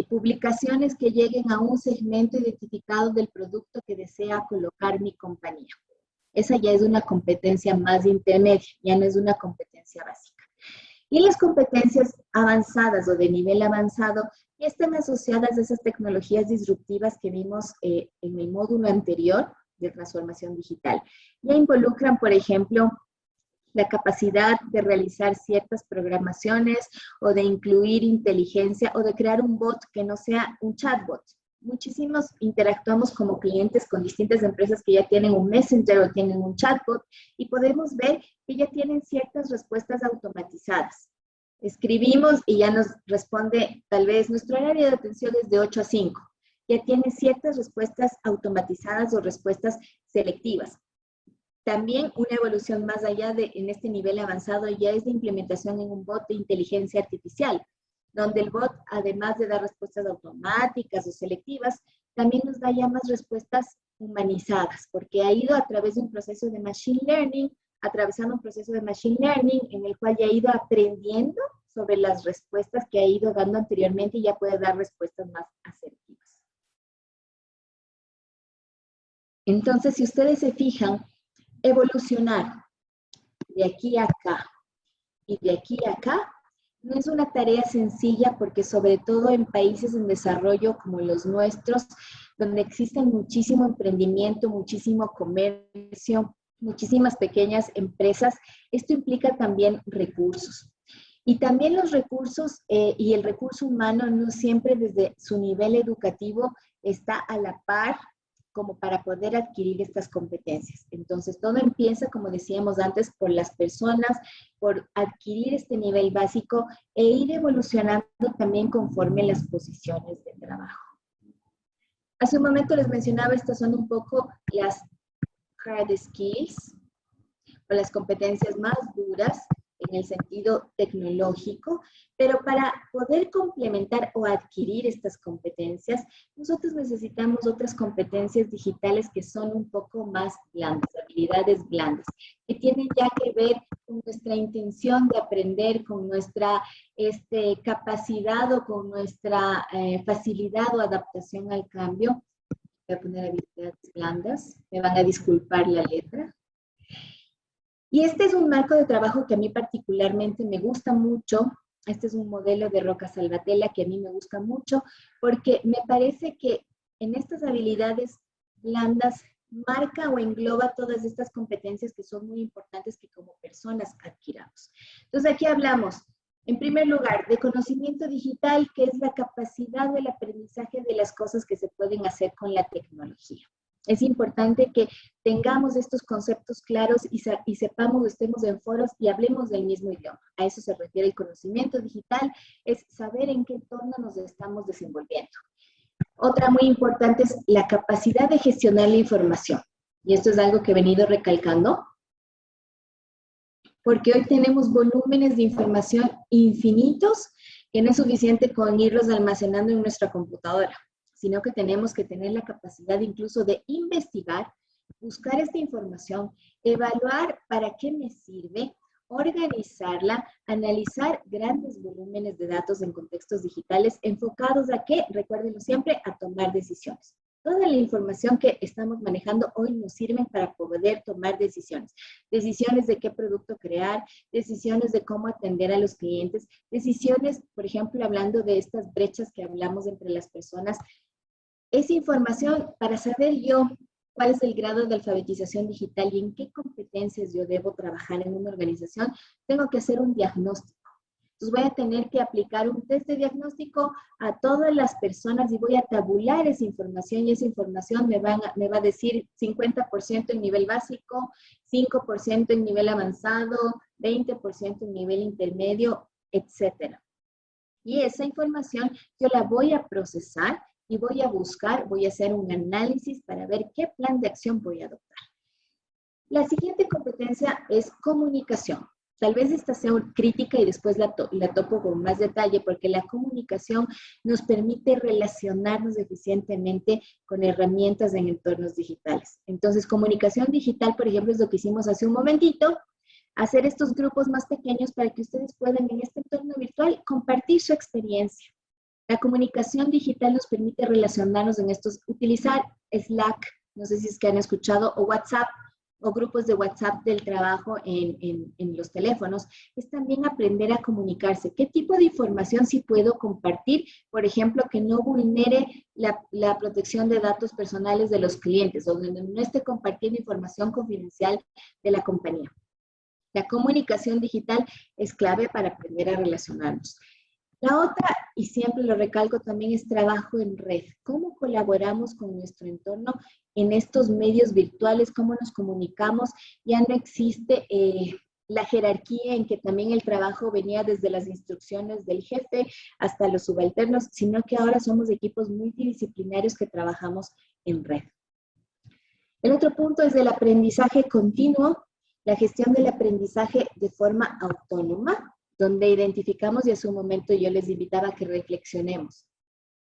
publicaciones que lleguen a un segmento identificado del producto que desea colocar mi compañía. Esa ya es una competencia más intermedia, ya no es una competencia básica. Y las competencias avanzadas o de nivel avanzado ya están asociadas a esas tecnologías disruptivas que vimos en el módulo anterior de transformación digital. Ya involucran, por ejemplo, la capacidad de realizar ciertas programaciones o de incluir inteligencia o de crear un bot que no sea un chatbot. Muchísimos interactuamos como clientes con distintas empresas que ya tienen un messenger o tienen un chatbot y podemos ver que ya tienen ciertas respuestas automatizadas. Escribimos y ya nos responde, tal vez nuestro horario de atención es de 8 a 5. Ya tiene ciertas respuestas automatizadas o respuestas selectivas. También una evolución más allá de en este nivel avanzado ya es de implementación en un bot de inteligencia artificial, donde el bot, además de dar respuestas automáticas o selectivas, también nos da ya más respuestas humanizadas, porque ha ido a través de un proceso de machine learning, atravesando un proceso de machine learning en el cual ya ha ido aprendiendo sobre las respuestas que ha ido dando anteriormente y ya puede dar respuestas más asertivas. Entonces, si ustedes se fijan, evolucionar de aquí a acá y de aquí a acá no es una tarea sencilla porque sobre todo en países en desarrollo como los nuestros, donde existe muchísimo emprendimiento, muchísimo comercio, muchísimas pequeñas empresas, esto implica también recursos. Y también los recursos y el recurso humano no siempre desde su nivel educativo está a la par como para poder adquirir estas competencias. Entonces, todo empieza, como decíamos antes, por las personas, por adquirir este nivel básico e ir evolucionando también conforme las posiciones de trabajo. Hace un momento les mencionaba, estas son un poco las hard skills, o las competencias más duras en el sentido tecnológico, pero para poder complementar o adquirir estas competencias, nosotros necesitamos otras competencias digitales que son un poco más blandas, habilidades blandas, que tienen ya que ver con nuestra intención de aprender, con nuestra capacidad o con nuestra facilidad o adaptación al cambio. Voy a poner habilidades blandas, me van a disculpar la letra. Y este es un marco de trabajo que a mí particularmente me gusta mucho. Este es un modelo de Roca Salvatella que a mí me gusta mucho porque me parece que en estas habilidades blandas marca o engloba todas estas competencias que son muy importantes que como personas adquiramos. Entonces aquí hablamos, en primer lugar, de conocimiento digital, que es la capacidad del aprendizaje de las cosas que se pueden hacer con la tecnología. Es importante que tengamos estos conceptos claros y sepamos, estemos en foros y hablemos del mismo idioma. A eso se refiere el conocimiento digital, es saber en qué entorno nos estamos desenvolviendo. Otra muy importante es la capacidad de gestionar la información. Y esto es algo que he venido recalcando, porque hoy tenemos volúmenes de información infinitos que no es suficiente con irlos almacenando en nuestra computadora, sino que tenemos que tener la capacidad incluso de investigar, buscar esta información, evaluar para qué me sirve, organizarla, analizar grandes volúmenes de datos en contextos digitales enfocados a qué, recuérdenlo siempre, a tomar decisiones. Toda la información que estamos manejando hoy nos sirve para poder tomar decisiones. Decisiones de qué producto crear, decisiones de cómo atender a los clientes, decisiones, por ejemplo, hablando de estas brechas que hablamos entre las personas. Es información para saber yo cuál es el grado de alfabetización digital y en qué competencias yo debo trabajar en una organización. Tengo que hacer un diagnóstico. Entonces voy a tener que aplicar un test de diagnóstico a todas las personas y voy a tabular esa información y esa información me va a decir 50% en nivel básico, 5% en nivel avanzado, 20% en nivel intermedio, etc. Y esa información yo la voy a procesar y voy a buscar, voy a hacer un análisis para ver qué plan de acción voy a adoptar. La siguiente competencia es comunicación. Tal vez esta sea crítica y después la topo con más detalle porque la comunicación nos permite relacionarnos eficientemente con herramientas en entornos digitales. Entonces, comunicación digital, por ejemplo, es lo que hicimos hace un momentito, hacer estos grupos más pequeños para que ustedes puedan en este entorno virtual compartir su experiencia. La comunicación digital nos permite relacionarnos en estos, utilizar Slack, no sé si es que han escuchado, o WhatsApp, o grupos de WhatsApp del trabajo en los teléfonos, es también aprender a comunicarse. ¿Qué tipo de información sí puedo compartir? Por ejemplo, que no vulnere la protección de datos personales de los clientes, o donde no esté compartiendo información confidencial de la compañía. La comunicación digital es clave para aprender a relacionarnos. La otra, y siempre lo recalco también, es trabajo en red. ¿Cómo colaboramos con nuestro entorno en estos medios virtuales? ¿Cómo nos comunicamos? Ya no existe la jerarquía en que también el trabajo venía desde las instrucciones del jefe hasta los subalternos, sino que ahora somos equipos multidisciplinarios que trabajamos en red. El otro punto es el aprendizaje continuo, la gestión del aprendizaje de forma autónoma, donde identificamos, y a su momento yo les invitaba a que reflexionemos.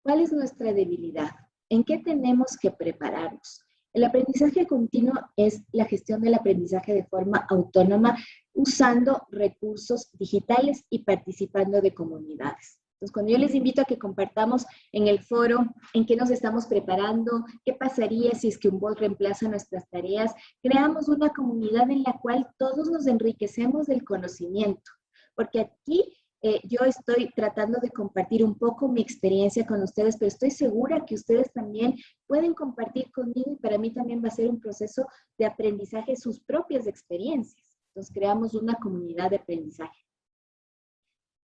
¿Cuál es nuestra debilidad? ¿En qué tenemos que prepararnos? El aprendizaje continuo es la gestión del aprendizaje de forma autónoma usando recursos digitales y participando de comunidades. Entonces, cuando yo les invito a que compartamos en el foro en qué nos estamos preparando, qué pasaría si es que un bot reemplaza nuestras tareas, creamos una comunidad en la cual todos nos enriquecemos del conocimiento. Porque aquí yo estoy tratando de compartir un poco mi experiencia con ustedes, pero estoy segura que ustedes también pueden compartir conmigo y para mí también va a ser un proceso de aprendizaje sus propias experiencias. Entonces creamos una comunidad de aprendizaje.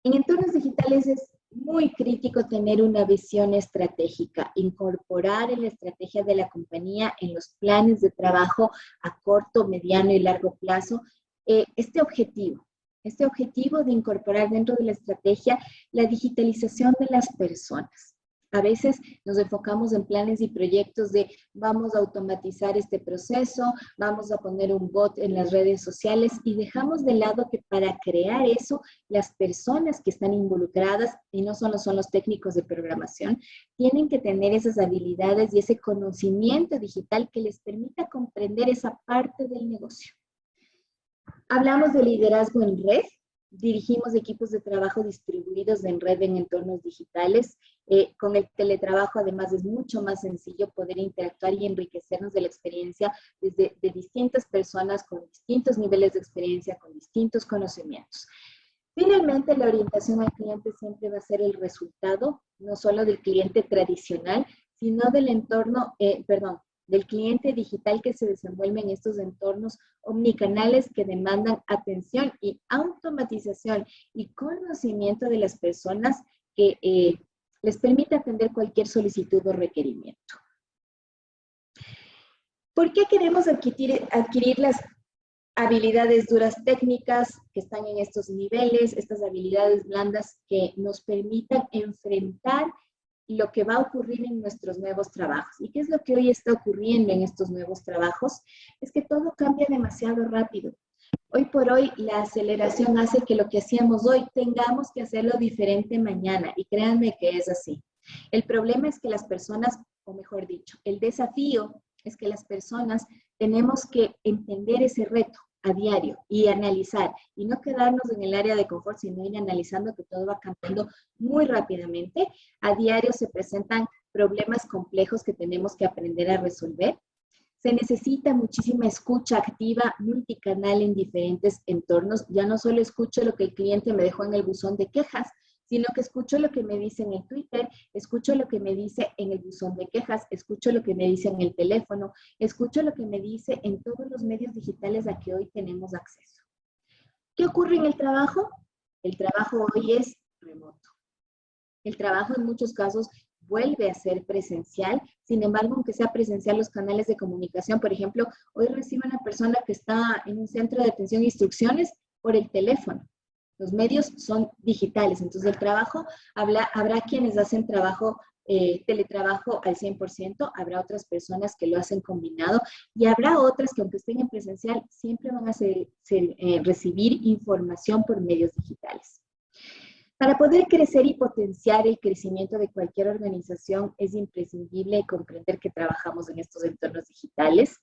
En entornos digitales es muy crítico tener una visión estratégica, incorporar en la estrategia de la compañía, en los planes de trabajo a corto, mediano y largo plazo, este objetivo de incorporar dentro de la estrategia la digitalización de las personas. A veces nos enfocamos en planes y proyectos de vamos a automatizar este proceso, vamos a poner un bot en las redes sociales y dejamos de lado que para crear eso, las personas que están involucradas, y no solo son los técnicos de programación, tienen que tener esas habilidades y ese conocimiento digital que les permita comprender esa parte del negocio. Hablamos de liderazgo en red, dirigimos equipos de trabajo distribuidos en red en entornos digitales. Con el teletrabajo además es mucho más sencillo poder interactuar y enriquecernos de la experiencia de distintas personas con distintos niveles de experiencia, con distintos conocimientos. Finalmente, la orientación al cliente siempre va a ser el resultado, no solo del cliente tradicional, sino del entorno, del cliente digital que se desenvuelve en estos entornos omnicanales que demandan atención y automatización y conocimiento de las personas que les permite atender cualquier solicitud o requerimiento. ¿Por qué queremos adquirir las habilidades duras técnicas que están en estos niveles, estas habilidades blandas que nos permitan enfrentar lo que va a ocurrir en nuestros nuevos trabajos? ¿Y qué es lo que hoy está ocurriendo en estos nuevos trabajos? Es que todo cambia demasiado rápido. Hoy por hoy la aceleración hace que lo que hacíamos hoy tengamos que hacerlo diferente mañana, y créanme que es así. El problema es que las personas, o mejor dicho, el desafío es que las personas tenemos que entender ese reto a diario y analizar, y no quedarnos en el área de confort, sino ir analizando que todo va cambiando muy rápidamente. A diario se presentan problemas complejos que tenemos que aprender a resolver. Se necesita muchísima escucha activa, multicanal en diferentes entornos. Ya no solo escucho lo que el cliente me dejó en el buzón de quejas, sino que escucho lo que me dice en el Twitter, escucho lo que me dice en el buzón de quejas, escucho lo que me dice en el teléfono, escucho lo que me dice en todos los medios digitales a que hoy tenemos acceso. ¿Qué ocurre en el trabajo? El trabajo hoy es remoto. El trabajo en muchos casos vuelve a ser presencial. Sin embargo, aunque sea presencial, los canales de comunicación, por ejemplo, hoy recibe una persona que está en un centro de atención e instrucciones por el teléfono. Los medios son digitales, entonces el trabajo, habrá quienes hacen teletrabajo al 100%, habrá otras personas que lo hacen combinado y habrá otras que aunque estén en presencial, siempre van a recibir información por medios digitales. Para poder crecer y potenciar el crecimiento de cualquier organización, es imprescindible comprender que trabajamos en estos entornos digitales.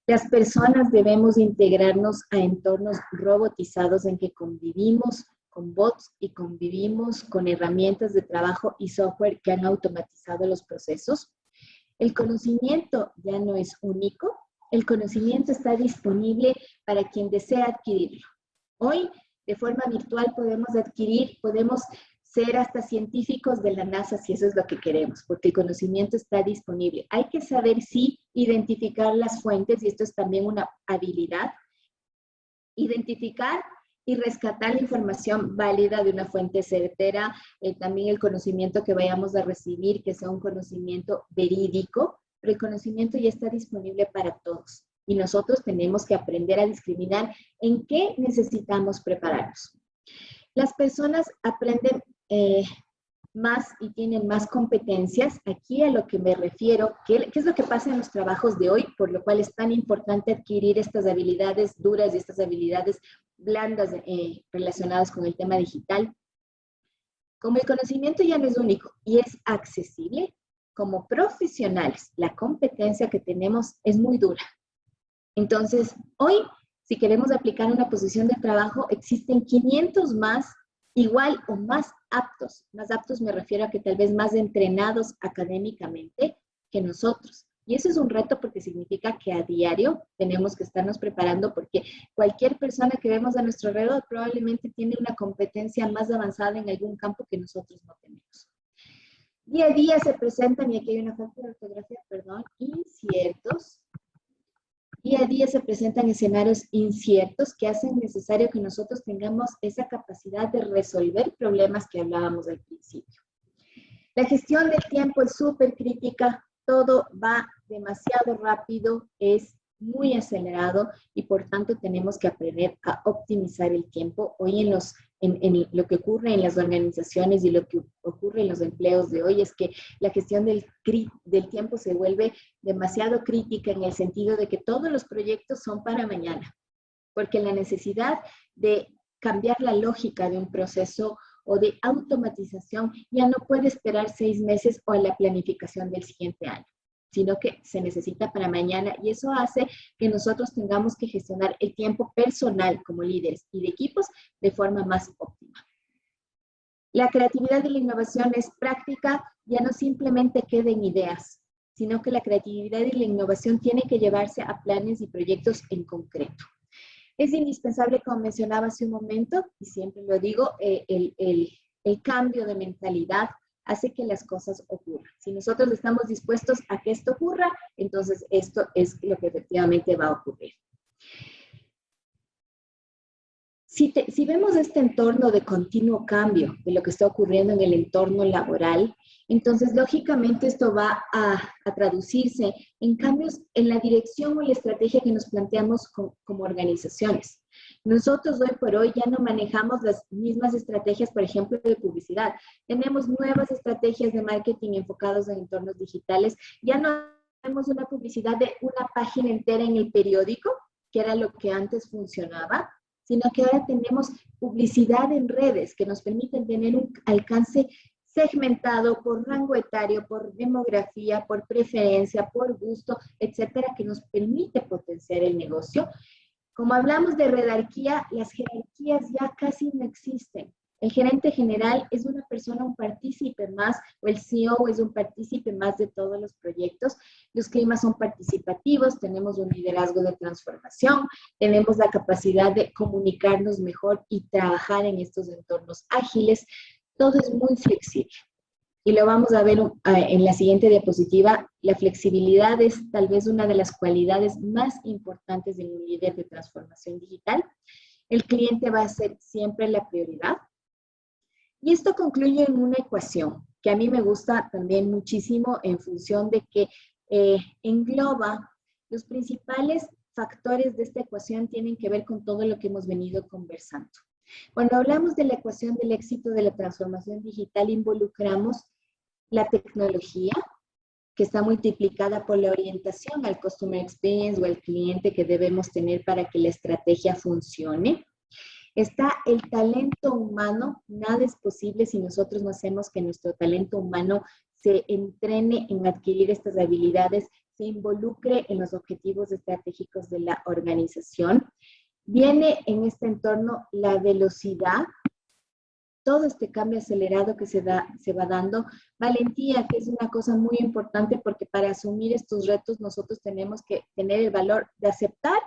Las personas debemos integrarnos a entornos robotizados en que convivimos con bots y convivimos con herramientas de trabajo y software que han automatizado los procesos. El conocimiento ya no es único, el conocimiento está disponible para quien desea adquirirlo. Hoy, de forma virtual, podemos ser hasta científicos de la NASA si eso es lo que queremos, porque el conocimiento está disponible. Hay que saber sí identificar las fuentes, y esto es también una habilidad, Identificar y rescatar la información válida de una fuente certera, también el conocimiento que vayamos a recibir, que sea un conocimiento verídico, pero el conocimiento ya está disponible para todos. Y nosotros tenemos que aprender a discriminar en qué necesitamos prepararnos. Las personas aprenden más y tienen más competencias. Aquí a lo que me refiero, ¿qué es lo que pasa en los trabajos de hoy? Por lo cual es tan importante adquirir estas habilidades duras y estas habilidades blandas relacionadas con el tema digital. Como el conocimiento ya no es único y es accesible, como profesionales, la competencia que tenemos es muy dura. Entonces, hoy, si queremos aplicar una posición de trabajo, existen 500 más igual o más aptos me refiero a que tal vez más entrenados académicamente que nosotros. Y eso es un reto porque significa que a diario tenemos que estarnos preparando porque cualquier persona que vemos a nuestro alrededor probablemente tiene una competencia más avanzada en algún campo que nosotros no tenemos. Día a día se presentan, y aquí hay una falta de ortografía, perdón, inciertos. Día a día se presentan escenarios inciertos que hacen necesario que nosotros tengamos esa capacidad de resolver problemas que hablábamos al principio. La gestión del tiempo es súper crítica, todo va demasiado rápido, es muy acelerado y por tanto tenemos que aprender a optimizar el tiempo. Hoy en lo que ocurre en las organizaciones y lo que ocurre en los empleos de hoy es que la gestión del tiempo se vuelve demasiado crítica en el sentido de que todos los proyectos son para mañana, porque la necesidad de cambiar la lógica de un proceso o de automatización ya no puede esperar 6 meses o a la planificación del siguiente año, sino que se necesita para mañana y eso hace que nosotros tengamos que gestionar el tiempo personal como líderes y de equipos de forma más óptima. La creatividad y la innovación es práctica, ya no simplemente queda en ideas, sino que la creatividad y la innovación tienen que llevarse a planes y proyectos en concreto. Es indispensable, como mencionaba hace un momento, y siempre lo digo, el cambio de mentalidad hace que las cosas ocurran. Si nosotros estamos dispuestos a que esto ocurra, entonces esto es lo que efectivamente va a ocurrir. Si vemos este entorno de continuo cambio de lo que está ocurriendo en el entorno laboral, entonces lógicamente esto va a traducirse en cambios en la dirección o la estrategia que nos planteamos como organizaciones. Nosotros hoy por hoy ya no manejamos las mismas estrategias, por ejemplo, de publicidad. Tenemos nuevas estrategias de marketing enfocadas en entornos digitales. Ya no tenemos una publicidad de una página entera en el periódico, que era lo que antes funcionaba, sino que ahora tenemos publicidad en redes que nos permiten tener un alcance segmentado por rango etario, por demografía, por preferencia, por gusto, etcétera, que nos permite potenciar el negocio. Como hablamos de jerarquía, las jerarquías ya casi no existen. El gerente general es una persona, un partícipe más, o el CEO es un partícipe más de todos los proyectos. Los climas son participativos, tenemos un liderazgo de transformación, tenemos la capacidad de comunicarnos mejor y trabajar en estos entornos ágiles. Todo es muy flexible. Y lo vamos a ver en la siguiente diapositiva. La flexibilidad es tal vez una de las cualidades más importantes de un líder de transformación digital. El cliente va a ser siempre la prioridad. Y esto concluye en una ecuación que a mí me gusta también muchísimo en función de que engloba los principales factores de esta ecuación tienen que ver con todo lo que hemos venido conversando. Cuando hablamos de la ecuación del éxito de la transformación digital, involucramos la tecnología, que está multiplicada por la orientación al customer experience o al cliente que debemos tener para que la estrategia funcione. Está el talento humano, nada es posible si nosotros no hacemos que nuestro talento humano se entrene en adquirir estas habilidades, se involucre en los objetivos estratégicos de la organización. Viene en este entorno la velocidad, todo este cambio acelerado que se va dando. Valentía, que es una cosa muy importante porque para asumir estos retos nosotros tenemos que tener el valor de aceptar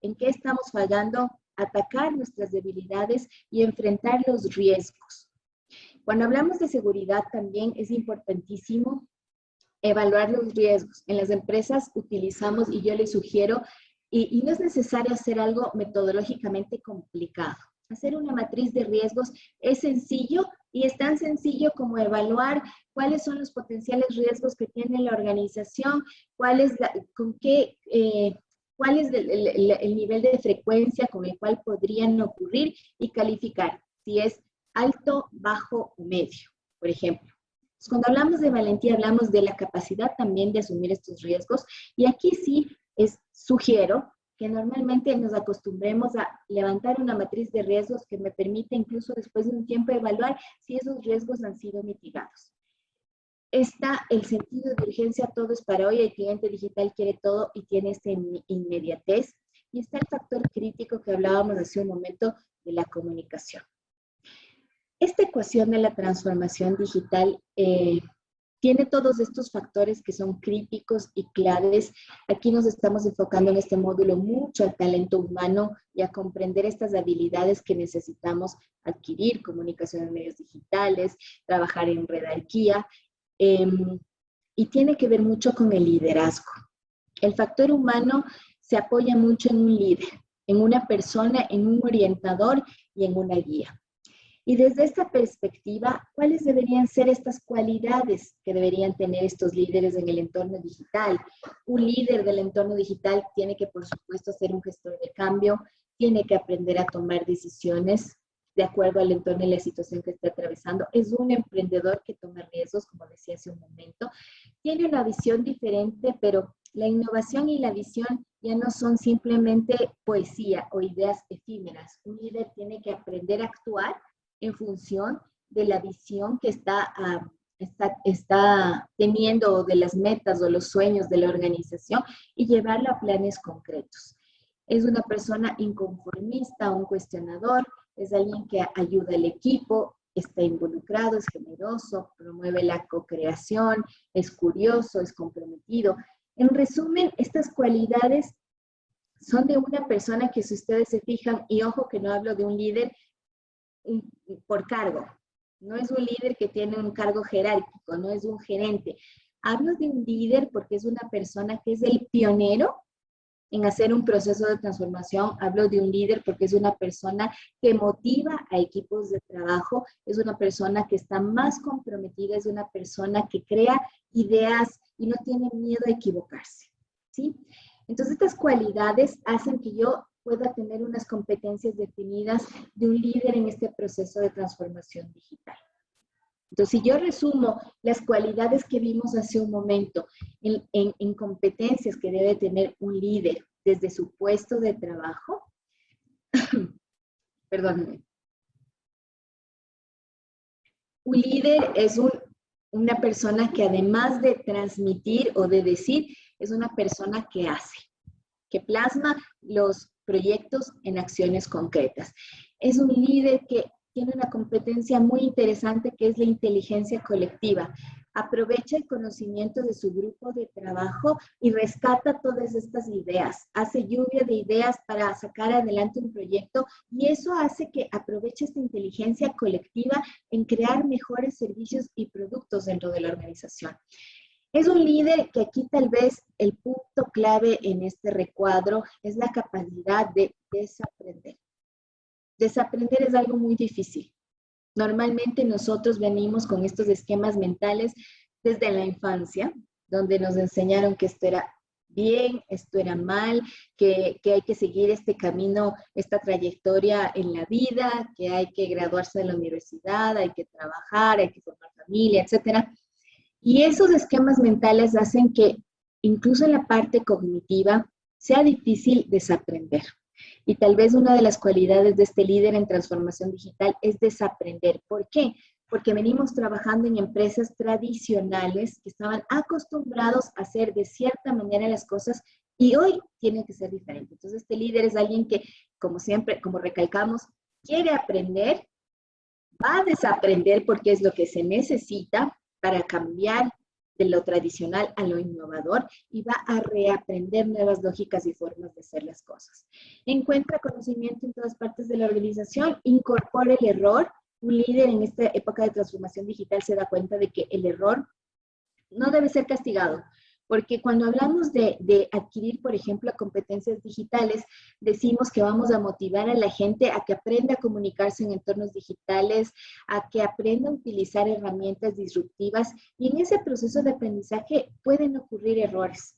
en qué estamos fallando, atacar nuestras debilidades y enfrentar los riesgos. Cuando hablamos de seguridad también es importantísimo evaluar los riesgos. En las empresas utilizamos, y yo les sugiero, Y no es necesario hacer algo metodológicamente complicado. Hacer una matriz de riesgos es sencillo y es tan sencillo como evaluar cuáles son los potenciales riesgos que tiene la organización, cuál es el nivel de frecuencia con el cual podrían ocurrir y calificar si es alto, bajo o medio, por ejemplo. Entonces, cuando hablamos de valentía, hablamos de la capacidad también de asumir estos riesgos y aquí sí sugiero que normalmente nos acostumbremos a levantar una matriz de riesgos que me permite incluso después de un tiempo evaluar si esos riesgos han sido mitigados. Está el sentido de urgencia, todo es para hoy, el cliente digital quiere todo y tiene esta inmediatez. Y está el factor crítico que hablábamos hace un momento de la comunicación. Esta ecuación de la transformación digital tiene todos estos factores que son críticos y claves. Aquí nos estamos enfocando en este módulo mucho al talento humano y a comprender estas habilidades que necesitamos adquirir, comunicación en medios digitales, trabajar en redactía, y tiene que ver mucho con el liderazgo. El factor humano se apoya mucho en un líder, en una persona, en un orientador y en una guía. Y desde esta perspectiva, ¿cuáles deberían ser estas cualidades que deberían tener estos líderes en el entorno digital? Un líder del entorno digital tiene que, por supuesto, ser un gestor de cambio, tiene que aprender a tomar decisiones de acuerdo al entorno y la situación que esté atravesando. Es un emprendedor que toma riesgos, como decía hace un momento. Tiene una visión diferente, pero la innovación y la visión ya no son simplemente poesía o ideas efímeras. Un líder tiene que aprender a actuar en función de la visión que está teniendo, de las metas o los sueños de la organización y llevarlo a planes concretos. Es una persona inconformista, un cuestionador, es alguien que ayuda al equipo, está involucrado, es generoso, promueve la co-creación, es curioso, es comprometido. En resumen, estas cualidades son de una persona que, si ustedes se fijan, y ojo que no hablo de un líder por cargo, no es un líder que tiene un cargo jerárquico, no es un gerente. Hablo de un líder porque es una persona que es el pionero en hacer un proceso de transformación. Hablo de un líder porque es una persona que motiva a equipos de trabajo, es una persona que está más comprometida, es una persona que crea ideas y no tiene miedo a equivocarse, ¿sí? Entonces, estas cualidades hacen que yo pueda tener unas competencias definidas de un líder en este proceso de transformación digital. Entonces, si yo resumo las cualidades que vimos hace un momento en competencias que debe tener un líder desde su puesto de trabajo, perdónenme, un líder es una persona que, además de transmitir o de decir, es una persona que hace, que plasma los proyectos en acciones concretas. Es un líder que tiene una competencia muy interesante, que es la inteligencia colectiva. Aprovecha el conocimiento de su grupo de trabajo y rescata todas estas ideas. Hace lluvia de ideas para sacar adelante un proyecto, y eso hace que aproveche esta inteligencia colectiva en crear mejores servicios y productos dentro de la organización. Es un líder que aquí tal vez el punto clave en este recuadro es la capacidad de desaprender. Desaprender es algo muy difícil. Normalmente nosotros venimos con estos esquemas mentales desde la infancia, donde nos enseñaron que esto era bien, esto era mal, que hay que seguir este camino, esta trayectoria en la vida, que hay que graduarse de la universidad, hay que trabajar, hay que formar familia, etcétera. Y esos esquemas mentales hacen que incluso en la parte cognitiva sea difícil desaprender. Y tal vez una de las cualidades de este líder en transformación digital es desaprender. ¿Por qué? Porque venimos trabajando en empresas tradicionales que estaban acostumbrados a hacer de cierta manera las cosas y hoy tienen que ser diferentes. Entonces, este líder es alguien que, como siempre, como recalcamos, quiere aprender, va a desaprender porque es lo que se necesita para cambiar de lo tradicional a lo innovador y va a reaprender nuevas lógicas y formas de hacer las cosas. Encuentra conocimiento en todas partes de la organización, incorpora el error. Un líder en esta época de transformación digital se da cuenta de que el error no debe ser castigado, Porque cuando hablamos de adquirir, por ejemplo, competencias digitales, decimos que vamos a motivar a la gente a que aprenda a comunicarse en entornos digitales, a que aprenda a utilizar herramientas disruptivas, y en ese proceso de aprendizaje pueden ocurrir errores.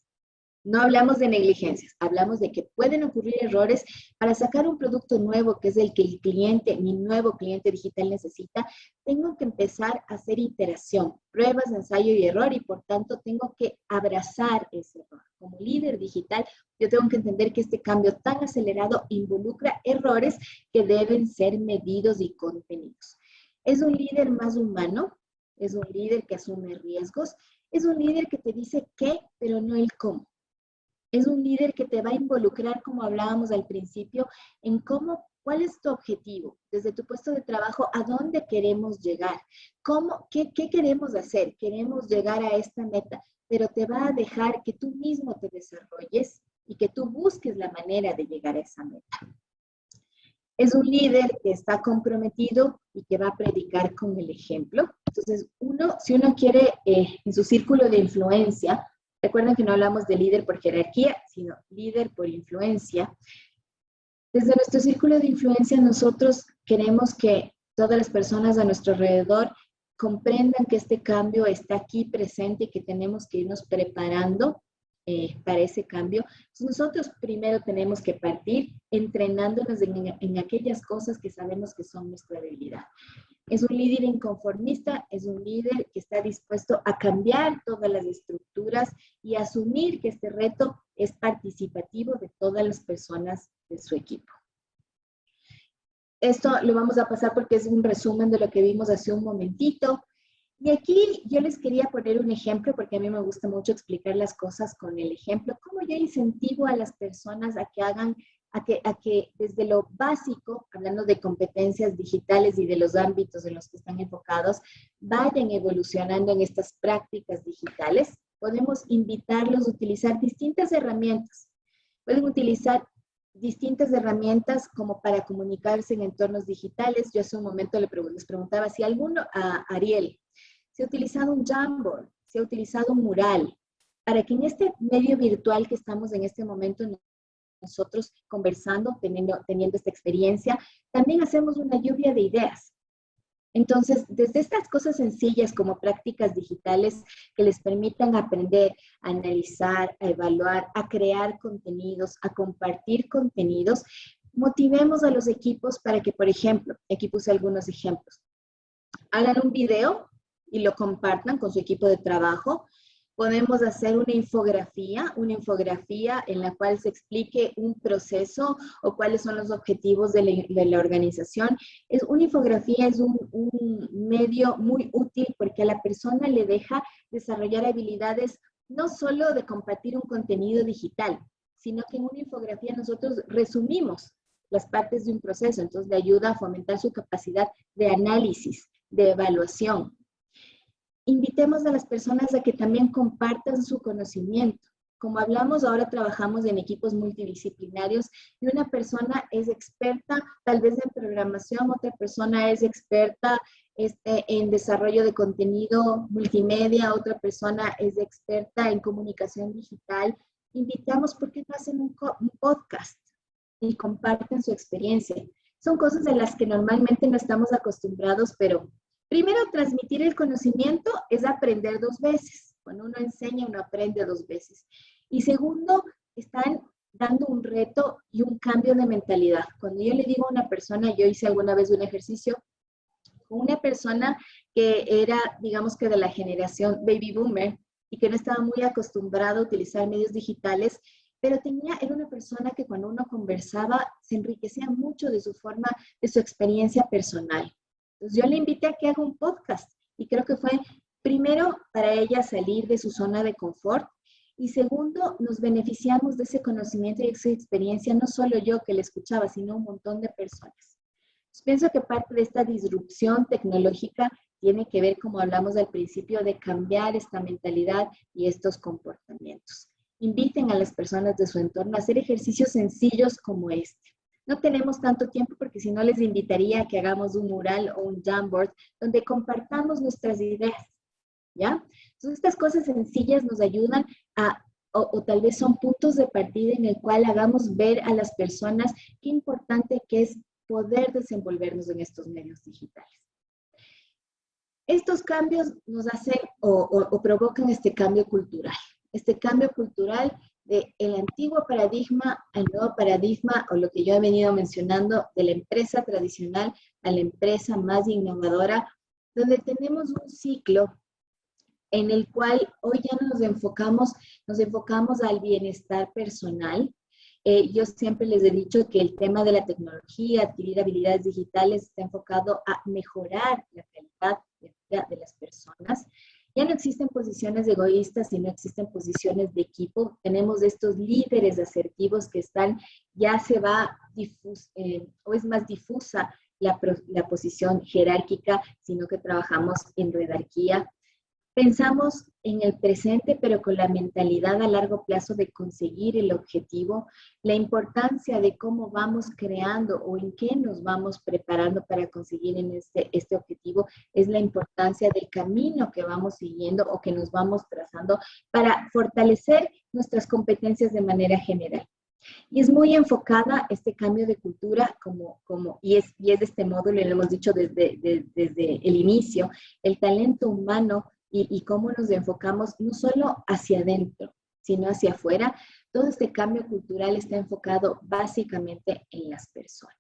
No hablamos de negligencias, hablamos de que pueden ocurrir errores para sacar un producto nuevo, que es el que el cliente, mi nuevo cliente digital necesita. Tengo que empezar a hacer iteración, pruebas, ensayo y error, y por tanto tengo que abrazar ese error. Como líder digital, yo tengo que entender que este cambio tan acelerado involucra errores que deben ser medidos y contenidos. Es un líder más humano, es un líder que asume riesgos, es un líder que te dice qué, pero no el cómo. Es un líder que te va a involucrar, como hablábamos al principio, en cómo, cuál es tu objetivo desde tu puesto de trabajo, a dónde queremos llegar, qué queremos hacer, queremos llegar a esta meta, pero te va a dejar que tú mismo te desarrolles y que tú busques la manera de llegar a esa meta. Es un líder que está comprometido y que va a predicar con el ejemplo. Entonces, si uno quiere en su círculo de influencia, recuerden que no hablamos de líder por jerarquía, sino líder por influencia. Desde nuestro círculo de influencia, nosotros queremos que todas las personas a nuestro alrededor comprendan que este cambio está aquí presente y que tenemos que irnos preparando para ese cambio. Entonces, nosotros primero tenemos que partir entrenándonos en aquellas cosas que sabemos que son nuestra debilidad. Es un líder inconformista, es un líder que está dispuesto a cambiar todas las estructuras y asumir que este reto es participativo de todas las personas de su equipo. Esto lo vamos a pasar porque es un resumen de lo que vimos hace un momentito. Y aquí yo les quería poner un ejemplo, porque a mí me gusta mucho explicar las cosas con el ejemplo. Cómo yo incentivo a las personas a que hagan, a que desde lo básico, hablando de competencias digitales y de los ámbitos en los que están enfocados, vayan evolucionando en estas prácticas digitales. Podemos invitarlos a utilizar distintas herramientas. Pueden utilizar distintas herramientas como para comunicarse en entornos digitales. Yo hace un momento les preguntaba si alguno, a Ariel, se ha utilizado un Jamboard, se ha utilizado un mural, para que en este medio virtual que estamos en este momento nosotros conversando, teniendo esta experiencia, también hacemos una lluvia de ideas. Entonces, desde estas cosas sencillas como prácticas digitales que les permitan aprender, a analizar, a evaluar, a crear contenidos, a compartir contenidos, motivemos a los equipos para que, por ejemplo, aquí puse algunos ejemplos, hagan un video y lo compartan con su equipo de trabajo. Podemos hacer una infografía en la cual se explique un proceso o cuáles son los objetivos de la organización. Una infografía es un medio muy útil porque a la persona le deja desarrollar habilidades no solo de compartir un contenido digital, sino que en una infografía nosotros resumimos las partes de un proceso, entonces le ayuda a fomentar su capacidad de análisis, de evaluación. Invitemos a las personas a que también compartan su conocimiento. Como hablamos, ahora trabajamos en equipos multidisciplinarios y una persona es experta tal vez en programación, otra persona es experta en desarrollo de contenido multimedia, otra persona es experta en comunicación digital. Invitamos, ¿por qué no hacen un podcast y comparten su experiencia? Son cosas de las que normalmente no estamos acostumbrados, pero primero, transmitir el conocimiento es aprender 2 veces. Cuando uno enseña, uno aprende 2 veces. Y segundo, están dando un reto y un cambio de mentalidad. Cuando yo le digo a una persona, yo hice alguna vez un ejercicio con una persona que era, digamos que de la generación baby boomer y que no estaba muy acostumbrada a utilizar medios digitales, pero era una persona que cuando uno conversaba se enriquecía mucho de su forma, de su experiencia personal. Entonces yo le invité a que haga un podcast y creo que fue primero para ella salir de su zona de confort y segundo nos beneficiamos de ese conocimiento y esa experiencia, no solo yo que le escuchaba, sino un montón de personas. Entonces, pienso que parte de esta disrupción tecnológica tiene que ver, como hablamos al principio, de cambiar esta mentalidad y estos comportamientos. Inviten a las personas de su entorno a hacer ejercicios sencillos como este. No tenemos tanto tiempo porque si no les invitaría a que hagamos un mural o un Jamboard donde compartamos nuestras ideas, ¿ya? Entonces estas cosas sencillas nos ayudan o tal vez son puntos de partida en el cual hagamos ver a las personas qué importante que es poder desenvolvernos en estos medios digitales. Estos cambios nos hacen o provocan este cambio cultural del antiguo paradigma al nuevo paradigma, o lo que yo he venido mencionando, de la empresa tradicional a la empresa más innovadora, donde tenemos un ciclo en el cual hoy ya nos enfocamos al bienestar personal. Yo siempre les he dicho que el tema de la tecnología, adquirir habilidades digitales, está enfocado a mejorar la calidad de vida de las personas. Ya no existen posiciones egoístas, sino existen posiciones de equipo. Tenemos estos líderes asertivos que están, ya se va o es más difusa la posición jerárquica, sino que trabajamos en jerarquía. Pensamos en el presente, pero con la mentalidad a largo plazo de conseguir el objetivo, la importancia de cómo vamos creando o en qué nos vamos preparando para conseguir en este objetivo, es la importancia del camino que vamos siguiendo o que nos vamos trazando para fortalecer nuestras competencias de manera general. Y es muy enfocada este cambio de cultura y es de este módulo, y lo hemos dicho desde el inicio, el talento humano y cómo nos enfocamos no solo hacia adentro, sino hacia afuera. Todo este cambio cultural está enfocado básicamente en las personas.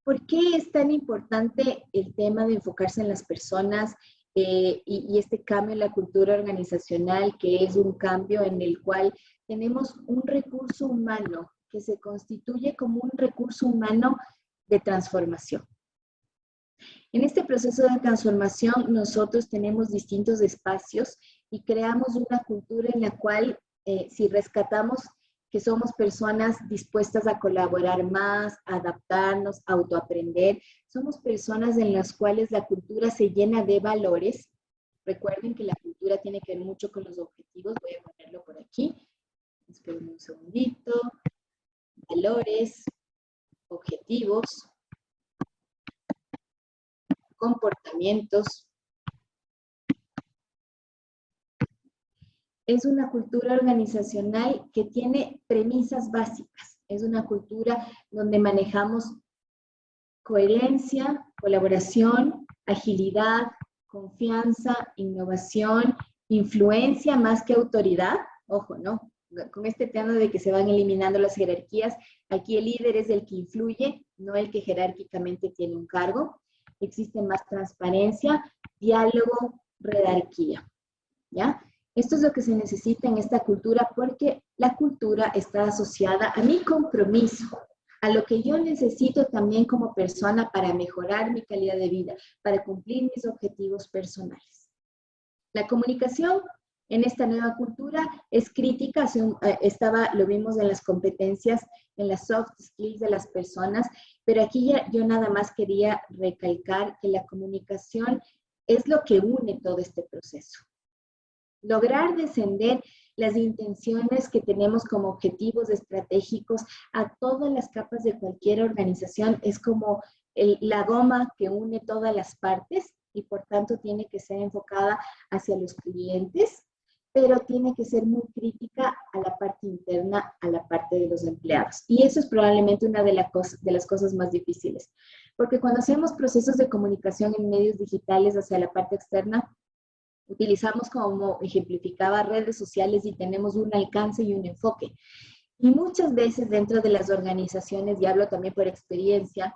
¿Por qué es tan importante el tema de enfocarse en las personas y este cambio en la cultura organizacional, que es un cambio en el cual tenemos un recurso humano que se constituye como un recurso humano de transformación? En este proceso de transformación, nosotros tenemos distintos espacios y creamos una cultura en la cual, si rescatamos que somos personas dispuestas a colaborar más, a adaptarnos, a autoaprender, somos personas en las cuales la cultura se llena de valores. Recuerden que la cultura tiene que ver mucho con los objetivos. Voy a ponerlo por aquí. Esperen un segundito. Valores, objetivos, comportamientos. Es una cultura organizacional que tiene premisas básicas. Es una cultura donde manejamos coherencia, colaboración, agilidad, confianza, innovación, influencia más que autoridad. Ojo, ¿no? Con este tema de que se van eliminando las jerarquías, aquí el líder es el que influye, no el que jerárquicamente tiene un cargo. Existe más transparencia, diálogo, jerarquía, ¿ya? Esto es lo que se necesita en esta cultura, porque la cultura está asociada a mi compromiso, a lo que yo necesito también como persona para mejorar mi calidad de vida, para cumplir mis objetivos personales. La comunicación en esta nueva cultura es crítica, lo vimos en las competencias, en las soft skills de las personas, pero aquí yo nada más quería recalcar que la comunicación es lo que une todo este proceso. Lograr descender las intenciones que tenemos como objetivos estratégicos a todas las capas de cualquier organización es como la goma que une todas las partes y por tanto tiene que ser enfocada hacia los clientes, pero tiene que ser muy crítica a la parte interna, a la parte de los empleados. Y eso es probablemente una de las cosas más difíciles, porque cuando hacemos procesos de comunicación en medios digitales hacia la parte externa, utilizamos, como ejemplificaba, redes sociales y tenemos un alcance y un enfoque. Y muchas veces dentro de las organizaciones, y hablo también por experiencia,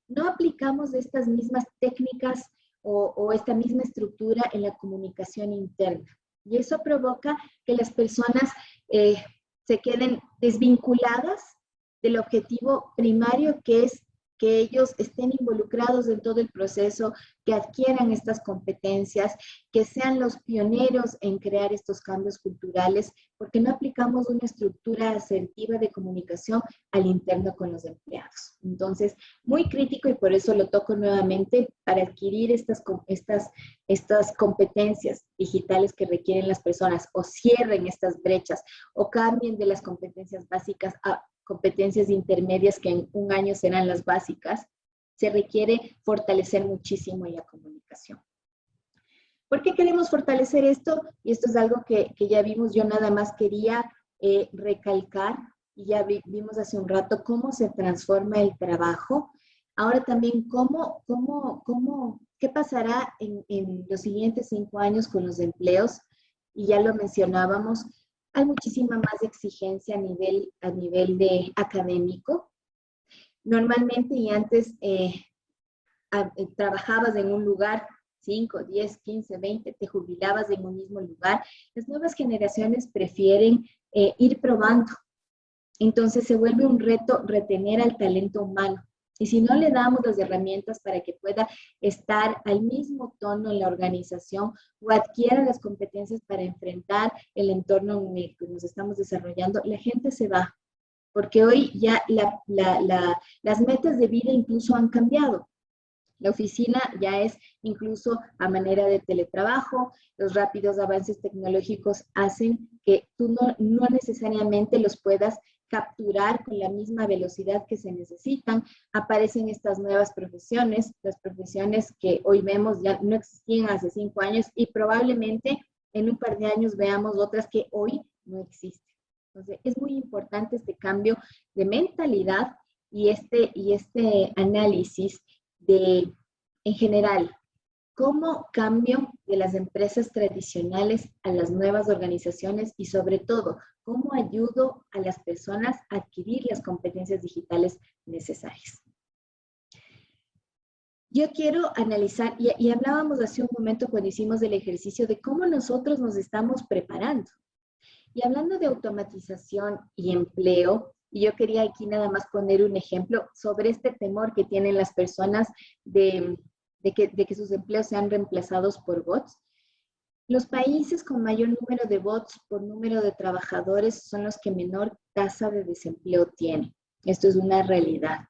no aplicamos estas mismas técnicas o esta misma estructura en la comunicación interna. Y eso provoca que las personas se queden desvinculadas del objetivo primario, que es que ellos estén involucrados en todo el proceso, que adquieran estas competencias, que sean los pioneros en crear estos cambios culturales, porque no aplicamos una estructura asertiva de comunicación al interno con los empleados. Entonces, muy crítico, y por eso lo toco nuevamente, para adquirir estas competencias digitales que requieren las personas, o cierren estas brechas, o cambien de las competencias básicas a competencias intermedias que en un año serán las básicas, se requiere fortalecer muchísimo en la comunicación. ¿Por qué queremos fortalecer esto? Y esto es algo que ya vimos, yo nada más quería recalcar, y ya vimos hace un rato cómo se transforma el trabajo. Ahora también, ¿qué pasará en los siguientes 5 años con los empleos? Y ya lo mencionábamos, hay muchísima más exigencia a nivel de académico. Normalmente, y antes trabajabas en un lugar 5, 10, 15, 20, te jubilabas en un mismo lugar. Las nuevas generaciones prefieren ir probando. Entonces se vuelve un reto retener al talento humano. Y si no le damos las herramientas para que pueda estar al mismo tono en la organización o adquiera las competencias para enfrentar el entorno en el que nos estamos desarrollando, la gente se va. Porque hoy ya las metas de vida incluso han cambiado. La oficina ya es incluso a manera de teletrabajo. Los rápidos avances tecnológicos hacen que tú no necesariamente los puedas capturar con la misma velocidad que se necesitan. Aparecen estas nuevas profesiones, las profesiones que hoy vemos ya no existían hace 5 años y probablemente en un par de años veamos otras que hoy no existen. Entonces, es muy importante este cambio de mentalidad y este análisis de, en general, cómo cambio de las empresas tradicionales a las nuevas organizaciones y sobre todo, cómo ayudo a las personas a adquirir las competencias digitales necesarias. Yo quiero analizar, y hablábamos hace un momento cuando hicimos el ejercicio de cómo nosotros nos estamos preparando. Y hablando de automatización y empleo, y yo quería aquí nada más poner un ejemplo sobre este temor que tienen las personas de que sus empleos sean reemplazados por bots. Los países con mayor número de bots por número de trabajadores son los que menor tasa de desempleo tienen. Esto es una realidad.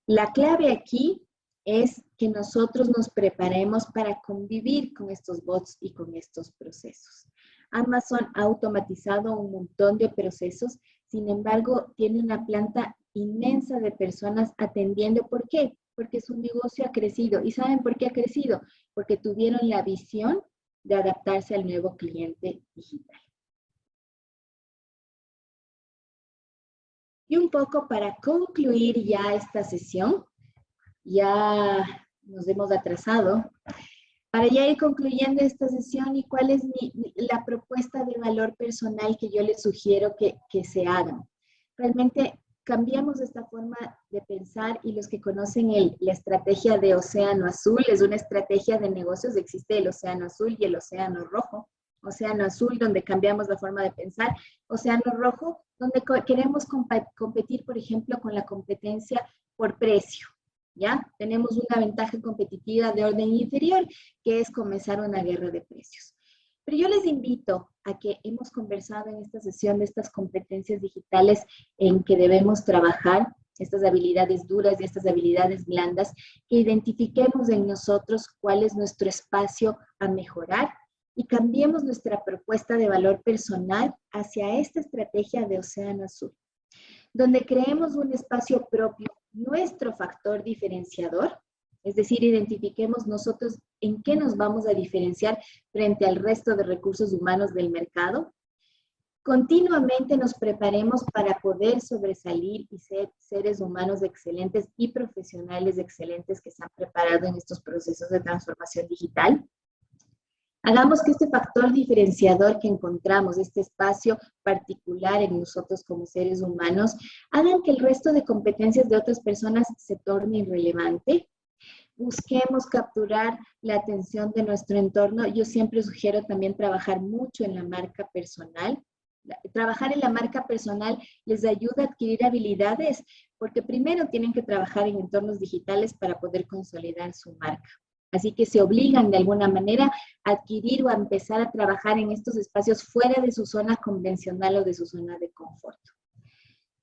La clave aquí es que nosotros nos preparemos para convivir con estos bots y con estos procesos. Amazon ha automatizado un montón de procesos, sin embargo, tiene una planta inmensa de personas atendiendo. ¿Por qué? Porque su negocio ha crecido. ¿Y saben por qué ha crecido? Porque tuvieron la visión de adaptarse al nuevo cliente digital. Y un poco para concluir ya esta sesión, ya nos hemos atrasado, para ya ir concluyendo esta sesión y cuál es la propuesta de valor personal que yo les sugiero que se hagan. Realmente cambiamos esta forma de pensar y los que conocen la estrategia de Océano Azul, es una estrategia de negocios, existe el Océano Azul y el Océano Rojo. Océano Azul, donde cambiamos la forma de pensar. Océano Rojo, donde queremos competir, por ejemplo, con la competencia por precio. ¿Ya? Tenemos una ventaja competitiva de orden inferior, que es comenzar una guerra de precios. Pero yo les invito a que hemos conversado en esta sesión de estas competencias digitales en que debemos trabajar, estas habilidades duras y estas habilidades blandas, que identifiquemos en nosotros cuál es nuestro espacio a mejorar y cambiemos nuestra propuesta de valor personal hacia esta estrategia de Océano Azul, donde creemos un espacio propio, nuestro factor diferenciador, es decir, identifiquemos nosotros en qué nos vamos a diferenciar frente al resto de recursos humanos del mercado. Continuamente nos preparemos para poder sobresalir y ser seres humanos excelentes y profesionales excelentes que se han preparado en estos procesos de transformación digital. Hagamos que este factor diferenciador que encontramos, este espacio particular en nosotros como seres humanos, hagan que el resto de competencias de otras personas se torne irrelevante. Busquemos capturar la atención de nuestro entorno. Yo siempre sugiero también trabajar mucho en la marca personal. Trabajar en la marca personal les ayuda a adquirir habilidades, porque primero tienen que trabajar en entornos digitales para poder consolidar su marca. Así que se obligan de alguna manera a adquirir o a empezar a trabajar en estos espacios fuera de su zona convencional o de su zona de confort.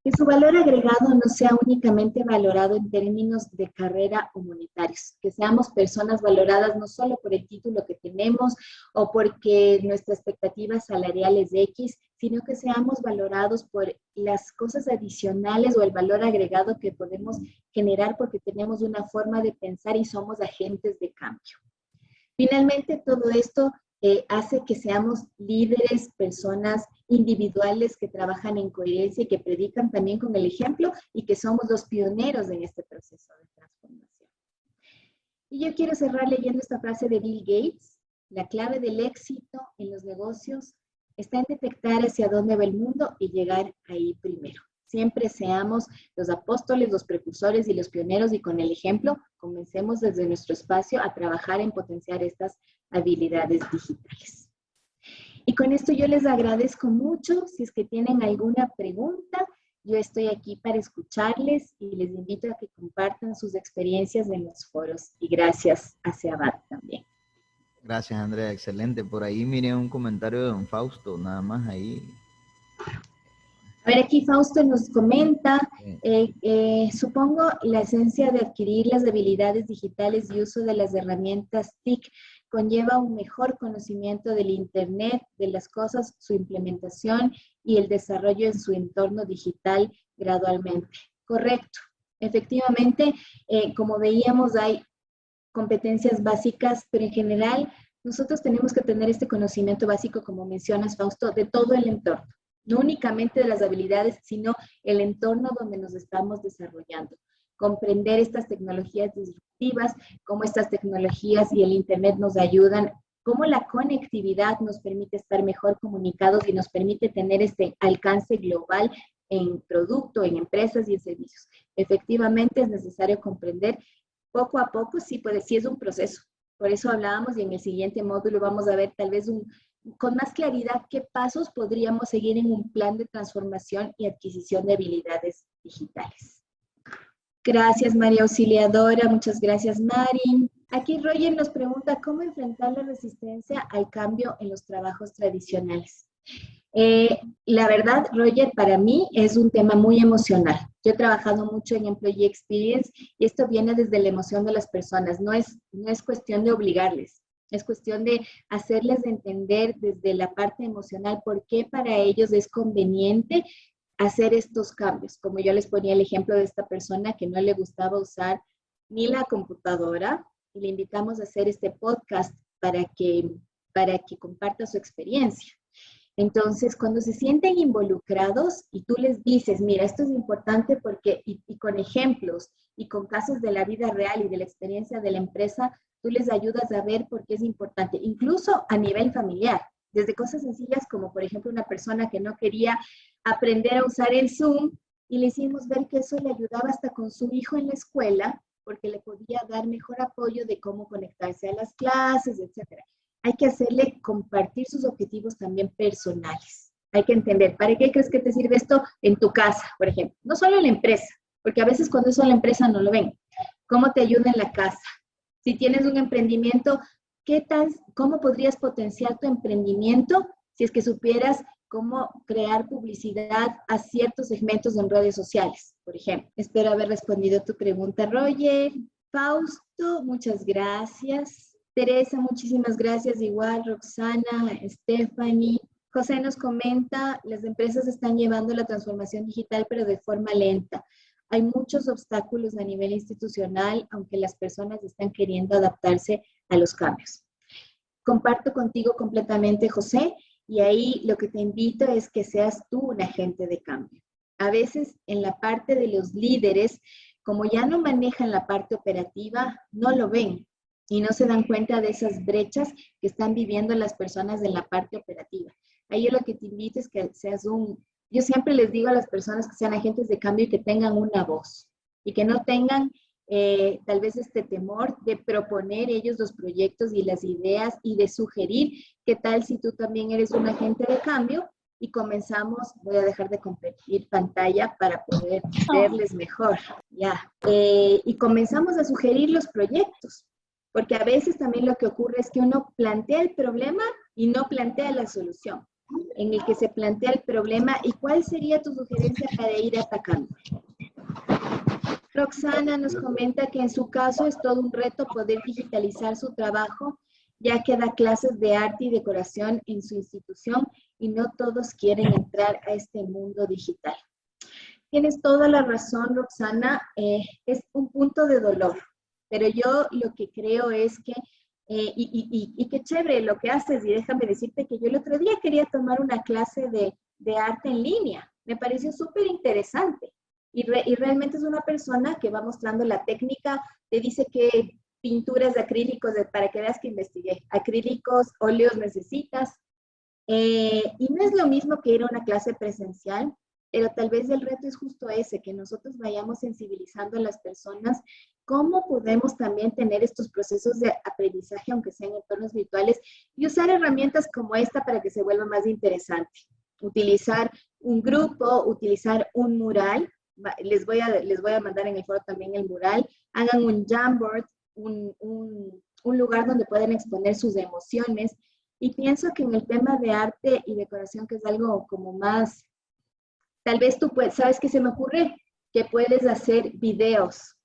Que su valor agregado no sea únicamente valorado en términos de carrera o monetarios, que seamos personas valoradas no solo por el título que tenemos o porque nuestra expectativa salarial es X, sino que seamos valorados por las cosas adicionales o el valor agregado que podemos generar porque tenemos una forma de pensar y somos agentes de cambio. Finalmente, todo esto hace que seamos líderes, personas individuales que trabajan en coherencia y que predican también con el ejemplo y que somos los pioneros en este proceso de transformación. Y yo quiero cerrar leyendo esta frase de Bill Gates: la clave del éxito en los negocios está en detectar hacia dónde va el mundo y llegar ahí primero. Siempre seamos los apóstoles, los precursores y los pioneros, y con el ejemplo comencemos desde nuestro espacio a trabajar en potenciar estas habilidades digitales. Y con esto yo les agradezco mucho. Si es que tienen alguna pregunta, yo estoy aquí para escucharles y les invito a que compartan sus experiencias en los foros. Y gracias a Seabat también. Gracias, Andrea, excelente. Por ahí miré un comentario de don Fausto, nada más ahí. A ver, aquí Fausto nos comenta, supongo la esencia de adquirir las habilidades digitales y uso de las herramientas TIC conlleva un mejor conocimiento del Internet, de las cosas, su implementación y el desarrollo en su entorno digital gradualmente. Correcto. Efectivamente, como veíamos, hay competencias básicas, pero en general nosotros tenemos que tener este conocimiento básico, como mencionas, Fausto, de todo el entorno. No únicamente de las habilidades, sino el entorno donde nos estamos desarrollando. Comprender estas tecnologías disruptivas, cómo estas tecnologías y el Internet nos ayudan, cómo la conectividad nos permite estar mejor comunicados y nos permite tener este alcance global en producto, en empresas y en servicios. Efectivamente, es necesario comprender poco a poco, sí, pues sí es un proceso. Por eso hablábamos, y en el siguiente módulo vamos a ver tal vez con más claridad qué pasos podríamos seguir en un plan de transformación y adquisición de habilidades digitales. Gracias, María Auxiliadora. Muchas gracias, Mari. Aquí Roger nos pregunta cómo enfrentar la resistencia al cambio en los trabajos tradicionales. La verdad, Roger, para mí es un tema muy emocional. Yo he trabajado mucho en Employee Experience y esto viene desde la emoción de las personas. No es cuestión de obligarles, es cuestión de hacerles entender desde la parte emocional por qué para ellos es conveniente hacer estos cambios. Como yo les ponía el ejemplo de esta persona que no le gustaba usar ni la computadora, y le invitamos a hacer este podcast para que comparta su experiencia. Entonces, cuando se sienten involucrados y tú les dices, mira, esto es importante porque, y con ejemplos y con casos de la vida real y de la experiencia de la empresa, tú les ayudas a ver por qué es importante, incluso a nivel familiar, desde cosas sencillas como, por ejemplo, una persona que no quería aprender a usar el Zoom y le hicimos ver que eso le ayudaba hasta con su hijo en la escuela, porque le podía dar mejor apoyo de cómo conectarse a las clases, etcétera. Hay que hacerle compartir sus objetivos también personales. Hay que entender, ¿para qué crees que te sirve esto en tu casa, por ejemplo? No solo en la empresa, porque a veces cuando es solo la empresa no lo ven. ¿Cómo te ayuda en la casa? Si tienes un emprendimiento, ¿cómo podrías potenciar tu emprendimiento si es que supieras cómo crear publicidad a ciertos segmentos en redes sociales, por ejemplo? Espero haber respondido tu pregunta, Roger. Fausto, muchas gracias. Teresa, muchísimas gracias. Igual, Roxana, Stephanie. José nos comenta, las empresas están llevando la transformación digital, pero de forma lenta. Hay muchos obstáculos a nivel institucional, aunque las personas están queriendo adaptarse a los cambios. Comparto contigo completamente, José, y ahí lo que te invito es que seas tú un agente de cambio. A veces en la parte de los líderes, como ya no manejan la parte operativa, no lo ven y no se dan cuenta de esas brechas que están viviendo las personas en la parte operativa. Ahí yo lo que te invito es que seas yo siempre les digo a las personas que sean agentes de cambio y que tengan una voz y que no tengan tal vez este temor de proponer ellos los proyectos y las ideas y de sugerir qué tal si tú también eres un agente de cambio y comenzamos. Voy a dejar de compartir pantalla para poder verles mejor, ya, y comenzamos a sugerir los proyectos, porque a veces también lo que ocurre es que uno plantea el problema y no plantea la solución, en el que se plantea el problema y cuál sería tu sugerencia para ir atacando. Roxana nos comenta que en su caso es todo un reto poder digitalizar su trabajo, ya que da clases de arte y decoración en su institución y no todos quieren entrar a este mundo digital. Tienes toda la razón, Roxana, es un punto de dolor, pero yo lo que creo es que Y qué chévere lo que haces. Y déjame decirte que yo el otro día quería tomar una clase de arte en línea. Me pareció súper interesante. Y realmente es una persona que va mostrando la técnica, te dice qué pinturas de acrílicos, para que veas que investigué, acrílicos, óleos necesitas. Y no es lo mismo que ir a una clase presencial, pero tal vez el reto es justo ese, que nosotros vayamos sensibilizando a las personas cómo podemos también tener estos procesos de aprendizaje, aunque sean entornos virtuales, y usar herramientas como esta para que se vuelva más interesante. Utilizar un grupo, utilizar un mural. Les voy a mandar en el foro también el mural. Hagan un Jamboard, un lugar donde puedan exponer sus emociones. Y pienso que en el tema de arte y decoración, que es algo como más, tal vez tú puedes, ¿sabes qué se me ocurre? Que puedes hacer videos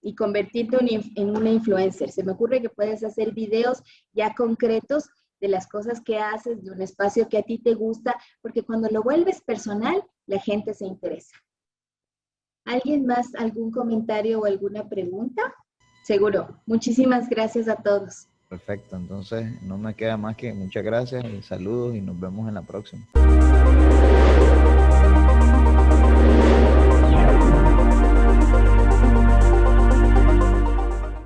y convertirte en una influencer. Se me ocurre que puedes hacer videos ya concretos de las cosas que haces, de un espacio que a ti te gusta, porque cuando lo vuelves personal, la gente se interesa. ¿Alguien más, algún comentario o alguna pregunta? Seguro. Muchísimas gracias a todos. Perfecto, entonces no me queda más que muchas gracias y saludos y nos vemos en la próxima.